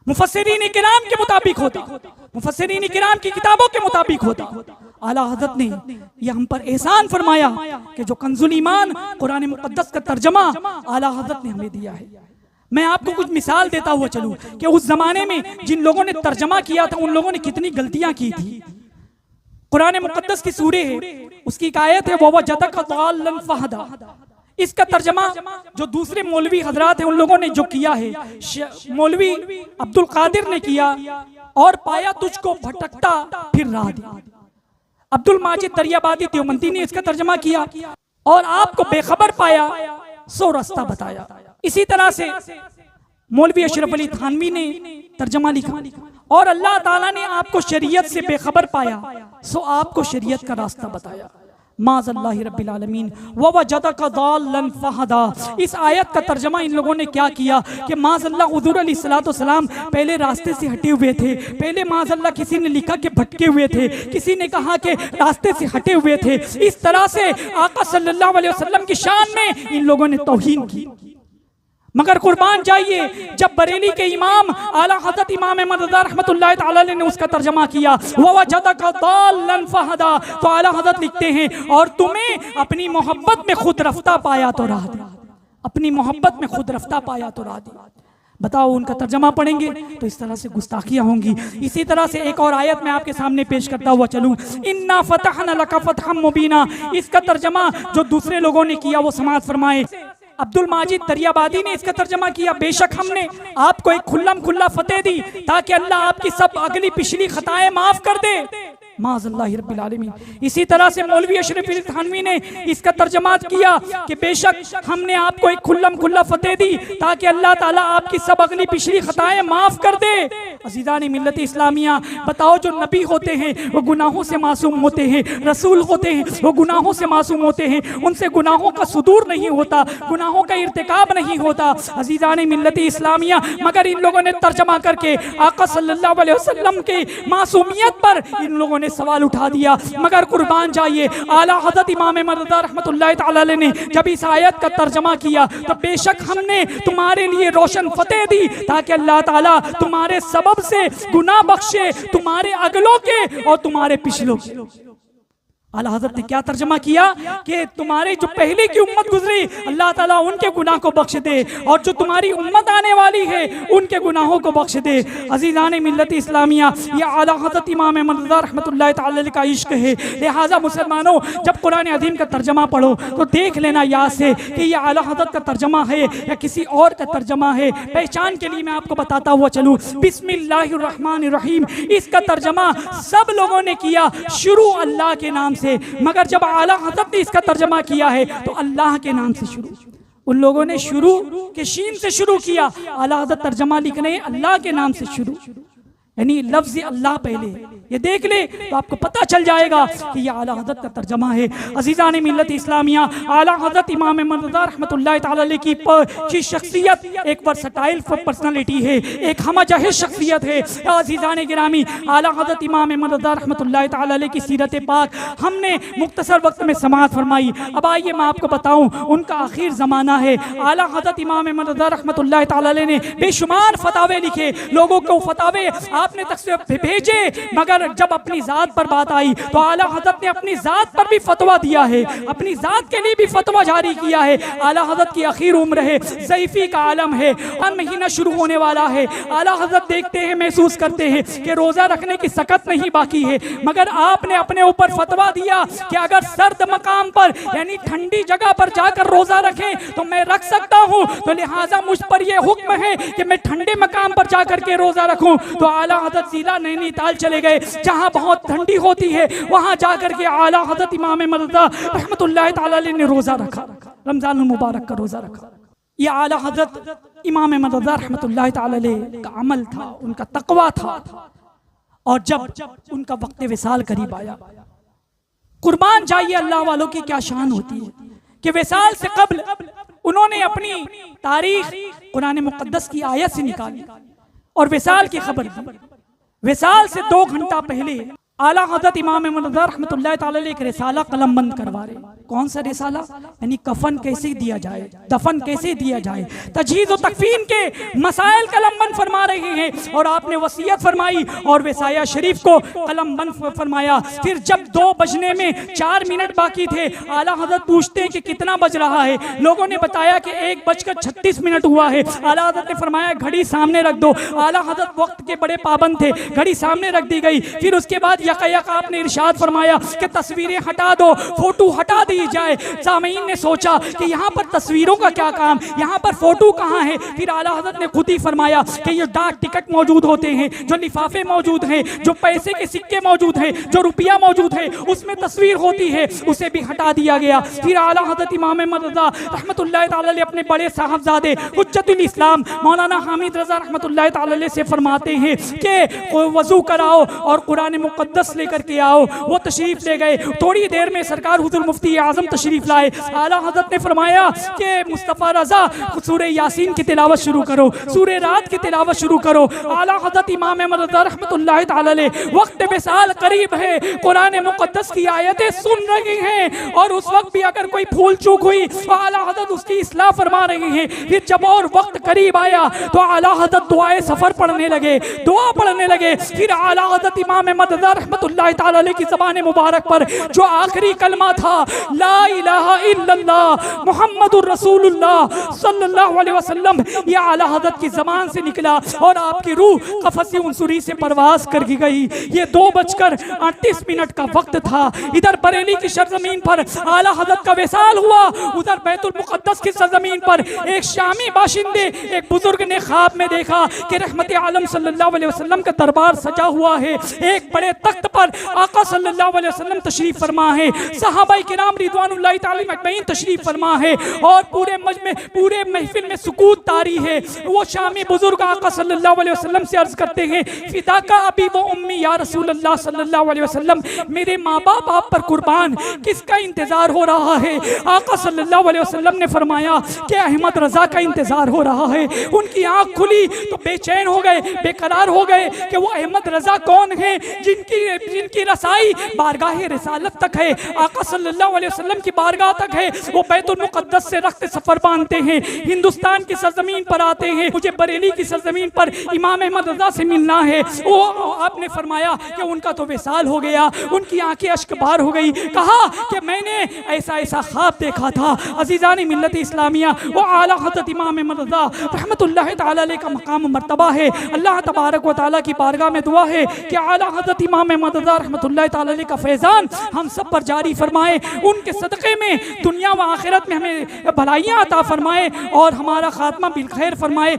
मुफस्सिरीन किराम के मुताबिक होता, मुफस्सिरीन किराम की किताबों के मुताबिक होता। आला हज़रत ने यह हम पर एहसान फरमाया कि जो कंजुल ईमान कुरान मुक़द्दस का तर्जमा आला हज़रत ने हमें दिया है। मैं आपको कुछ मिसाल देता हुआ चलूं कि उस जमाने में जिन लोगों ने तर्जमा किया था उन लोगों ने कितनी गलतियां की थी। कुरान मुक़द्दस की सूरे है, उसकी एक आयत है ववजदक ज़ाल्लन फ़हदा, इसका तर्जमा जो दूसरे मौलवी हजरात हैं उन लोगों ने जो किया है, मौलवी अब्दुल कादिर ने किया, और पाया तुझको भटकता फिर राह दी। अब्दुल माजिद दरियाबादी देवबंदी ने इसका तर्जमा किया, और आपको बेखबर पाया सो रास्ता बताया। इसी तरह से मौलवी अशरफ अली थानवी ने तर्जमा लिखा, और अल्लाह ताला ने आपको शरीयत से बेखबर पाया सो आपको शरीयत का रास्ता बताया। माज़ल्लाहि रब्बिल आलमीन व वजदका दाल्लन फहदा। इस आयत का तर्जमा इन लोगों ने क्या किया कि माज़ल्लाह हुज़ूर अलैहिस्सलाम पहले रास्ते से हटे हुए थे। पहले माज़ल्लाह किसी ने लिखा कि भटके हुए थे, किसी ने कहा कि रास्ते से हटे हुए थे। इस तरह से आका सल्लल्लाहु अलैहि वसल्लम की शान में इन लोगों ने तौहीन की। मगर कुर्बान जाइए, जब बरेली के इमाम आला हज़रत इमाम अहमद रज़ा रहमतुल्लाहि तआला ने उसका तर्जमा किया व वजदका दाल्लन फहदा, तो आला हज़रत लिखते हैं और तुम्हें अपनी मोहब्बत में खुद रफ्ता पाया तो राह दी, अपनी मोहब्बत में खुद रफ्ता पाया तो राह दी। बताओ, उनका तर्जमा पढ़ेंगे तो इस तरह से गुस्ताखियां होंगी। इसी तरह से एक और आयत मैं आपके सामने पेश करता हुआ चलूं, इन्ना फतहना लका फतहम मुबीना। इसका तर्जमा जो दूसरे लोगों ने किया वो समाअत फरमाए। अब्दुल माजिद दरियाबादी ने इसका तर्जमा किया, बेशक हमने आपको एक खुल्लम खुल्ला फतेह दी ताकि अल्लाह आपकी सब अगली पिछली खताएं माफ कर दे। माज़ल्लाहि रब्बिल आलमीन। इसी तरह से मौलवी अशरफ अली थानवी ने इसका तर्जमा किया कि बेशक हमने आपको एक खुल्लम खुल्ला फतेह दी ताकि अल्लाह ताला आपकी सब अगली पिछली खताएं माफ कर दे। अज़ीज़ान मिल्लत इस्लामिया, बताओ जो नबी होते हैं वो गुनाहों से मासूम होते हैं, रसूल होते हैं वो गुनाहों से मासूम होते हैं, उनसे गुनाहों का सुदूर नहीं होता, गुनाहों का इर्तिकाब नहीं होता। अज़ीज़ान मिल्लत इस्लामिया, मगर इन लोगों ने तर्जमा करके आका सल्लल्लाहु अलैहि वसल्लम के मासूमियत पर इन लोगों ने सवाल उठा दिया। मगर कुर्बान जाइए, आला हज़रत इमाम अहमद रज़ा रहमतुल्लाहि तआला अलैह ने जब इस आयत का तर्जमा किया तो बेशक हमने तुम्हारे लिए रोशन फतेह दी ताकि अल्लाह ताला तुम्हारे सबब से गुनाह बख्शे, तुम्हारे अगलों के और तुम्हारे पिछलों के। आला हज़रत ने क्या तर्जमा किया कि तुम्हारे जो पहले की उम्मत गुजरी अल्लाह ताला उनके गुनाह को बख्श दे, और जो तुम्हारी उम्मत आने वाली है उनके गुनाहों को बख्श दे। अज़ीज़ान मिल्लत इस्लामिया, ये आला हज़रत इमाम अहमद रज़ा रहमतुल्लाहि तआला अलैह का इश्क है। लिहाजा मुसलमानों, जब कुरान अज़ीम का तर्जमा पढ़ो तो देख लेना याद से कि ये आला हज़रत का तर्जमा है या किसी और का तर्जमा है। पहचान के लिए मैं आपको बताता हुआ चलूँ, बिस्मिल्लाहिर रहमानिर रहीम इसका तर्जमा सब लोगों ने किया शुरू अल्लाह के नाम से, मगर जब आला हज़रत ने इसका तर्जमा किया है तो अल्लाह के नाम से शुरू। उन लोगों ने शुरू के शीन से शुरू किया, आला हज़रत तर्जमा लिख रहे हैं अल्लाह के नाम से शुरू, यानी लफ्ज़ अल्लाह पहले। ये देख ले तो आपको पता चल जाएगा कि ये आला हज़रत का तर्जमा है। अज़ीज़ान मिल्लत इस्लामिया, आला हज़रत इमाम अहमद रज़ा रहमतुल्लाहि तआला अलैह की शख्सियत एक वर्सटाइल पर्सनालिटी है, एक हमजह शख्सियत है। अज़ीज़ान गिरामी, आला हज़रत इमाम अहमद रज़ा रहमतुल्लाहि तआला अलैह की सीरत पाक हमने मुख्तसर वक्त में समाअत फरमाई। अब आइए मैं आपको बताऊँ, उनका आखिर ज़माना है। आला हज़रत इमाम अहमद रज़ा रहमतुल्लाहि तआला अलैह ने बेशुमार फतावे लिखे, लोगों को फतावे आपने तक भेजे, मगर जब अपनी जात पर बात आई तो आला हज़रत ने अपनी जात पर भी फतवा दिया है, अपनी जात के लिए भी फतवा जारी किया है। आला हज़रत की आखिर उम्र है, ज़ईफ़ी का आलम है, हर महीना शुरू होने वाला है। आला हज़रत देखते हैं, महसूस करते हैं कि रोज़ा रखने की सकत नहीं बाकी है, मगर आपने अपने ऊपर फतवा दिया कि अगर सर्द मकाम पर यानी ठंडी जगह पर जाकर रोज़ा रखें तो मैं रख सकता हूँ, तो लिहाजा मुझ पर यह हुक्म है कि मैं ठंडे मकाम पर जाकर के रोज़ा रखूँ। तो आला हज़रत जिला नैनीताल चले गए, जहाँ बहुत ठंडी होती है, वहाँ जाकर के आला हज़रत इमाम अहमद रज़ा रहमतुल्लाहि तआला अलैह ने रोज़ा रखा, रमज़ान मुबारक का रोज़ा रखा। ये आला हज़रत इमाम अहमद रज़ा रहमतुल्लाहि तआला अलैह का अमल था, उनका तक़वा था। और जब उनका वक्त विसाल करीब आया, कुर्बान जाइए अल्लाह वालों की क्या शान होती है कि विसाल से कब्ल उन्होंने अपनी तारीख कुरान मुक़द्दस की आयत से निकाली और विसाल की खबर दी। विसाल से 2 घंटा पहले आला हज़रत इमाम अहमद रज़ा रहमतुल्लाहि तआला अलैह एक रिसाला कलम बंद करवा रहे। कौन सा रिसाला? यानी कफन कैसे दिया जाए, दफन कैसे दिया जाए, तजहीज़ और तकफीन के मसाइल कलम बंद फरमा रहे हैं। और आपने वसीयत फरमाई और विसाया शरीफ को कलम बंद फरमाया। फिर जब 2 बजने में 4 मिनट बाकी थे, आला हज़रत पूछते हैं कि कितना बज रहा है। लोगों ने बताया कि 1:36 हुआ है। आला हज़रत ने फरमाया घड़ी सामने रख दो। आला हज़रत वक्त के बड़े पाबंद थे, घड़ी सामने रख दी गई। फिर उसके बाद यक आपने इरशाद फरमाया कि तस्वीरें हटा दो, फोटो हटा दी जाए। सामीन ने सोचा कि यहाँ पर तस्वीरों का क्या काम, यहाँ पर फोटो कहाँ है। फिर आला हज़रत ने खुद ही फरमाया कि ये डाक टिकट मौजूद होते हैं, जो लिफाफे मौजूद हैं, जो पैसे के सिक्के मौजूद हैं, जो रुपया मौजूद है, उसमें तस्वीर होती है, उसे भी हटा दिया गया। फिर आला हज़रत इमाम अहमद रज़ा रहमतुल्लाहि तआला अलैह अपने बड़े साहबजादे हुज्जतुल इस्लाम मौलाना हामिद रज़ा रहमतुल्लाहि तआला अलैह से फरमाते हैं कि वज़ू कराओ और कुरान मुक़द्दस लेकर के आओ। वो तशरीफ़ ले गए। थोड़ी देर में सरकार हुज़ूर मुफ्ती आज़म तशरीफ़ लाए। आला हज़रत ने फरमाया कि मुस्तफ़ा रज़ा सूरह यासीन की तिलावत शुरू करो, सूरह रात की तिलावत शुरू करो। आला हज़रत इमाम अहमद रज़ा रहमतुल्लाहि तआला अलैह वक्त विसाल करीब है, कुरान मुक़द्दस की आयतें सुन रहे हैं और उस वक्त भी अगर कोई भूल चूक हुई तो आला हज़रत उसकी इस्लाह फरमा रहे हैं। फिर जब और वक्त करीब आया तो आला हज़रत दुआए सफ़र पढ़ने लगे, दुआ पढ़ने लगे। फिर आला हज़रत इमाम अहमद रज़ा रहमतुल्लाहि तआला अलैह की ज़बान मुबारक पर जो आखिरी कलमा था ला इलाहा इल्लल्लाह मुहम्मदुर रसूलुल्लाह सल्लल्लाहु अलैहि वसल्लम, ये आला हज़रत की ज़बान से निकला और आपकी रूह कफ़स उनसुरी से परवास कर गई। ये 2:38 का वक्त था। इधर बरेली की सरजमीन पर आला हज़रत का विसाल हुआ, उधर बैतुल मुक़द्दस की सरजमीन पर एक शामी बाशिंदे एक बुजुर्ग ने ख्वाब में देखा कि रहमत आलम सल्लल्लाहु अलैहि वसल्लम का दरबार सजा हुआ है। एक बड़े तख्त पर आका सल्लल्लाहु अलैहि वसल्लम तशरीफ फरमा है, सहाबाए किराम रिदवानुल्लाहि तआला अजमईन तशरीफ फरमा है और पूरे महफिल में सुकूत तारी है। वो शामी बुजुर्ग आका सल्लल्लाहु अलैहि वसल्लम से अर्ज करते हैं, फिदा का अबी व उम्मी या रसूल अल्लाह सल्लल्लाहु अलैहि वसल्लम, मेरे माँ बाप आप पर कुर्बान, किसका इंतजार हो रहा है। आका सल्लल्लाहु अलैहि वसल्लम ने फरमाया कि अहमद रजा का इंतजार हो रहा है। उनकी आंख खुली तो बेचैन हो गए, बेकरार हो गए कि वो अहमद रजा कौन है जिनकी रसाई बारगाह रिसालत तक है, आका सल्लल्लाहु अलैहि वसल्लम की बारगाह तक है। वो बैतुल मुक़द्दस से रख्त सफर बांधते हैं, हिंदुस्तान की सरजमीन पर आते हैं, मुझे बरेली की सरजमीन पर इमाम अहमद रजा से मिलना है। वो आपने फरमाया कि उनका तो विसाल हो गया, उनकी आंखें अश्कबार हो गई। कहा कि मैंने ऐसा ऐसा ख्वाब देखा था। अजीज़ान मिल्लत इस्लामिया, वो आला हज़रत इमाम अहमद रज़ा रहमतुल्लाहि तआला अलैह का मकाम मर्तबा है। अल्लाह तबारक व तआला की बारगाह में दुआ है कि आला हज़रत इमाम अहमद रज़ा रहमतुल्लाहि तआला अलैह का फैज़ान हम सब पर जारी फरमाए। उनके सदक़े में दुनिया व आखिरत में हमें भलाइयाँ अता फरमाए और हमारा खात्मा बिल खैर फरमाए।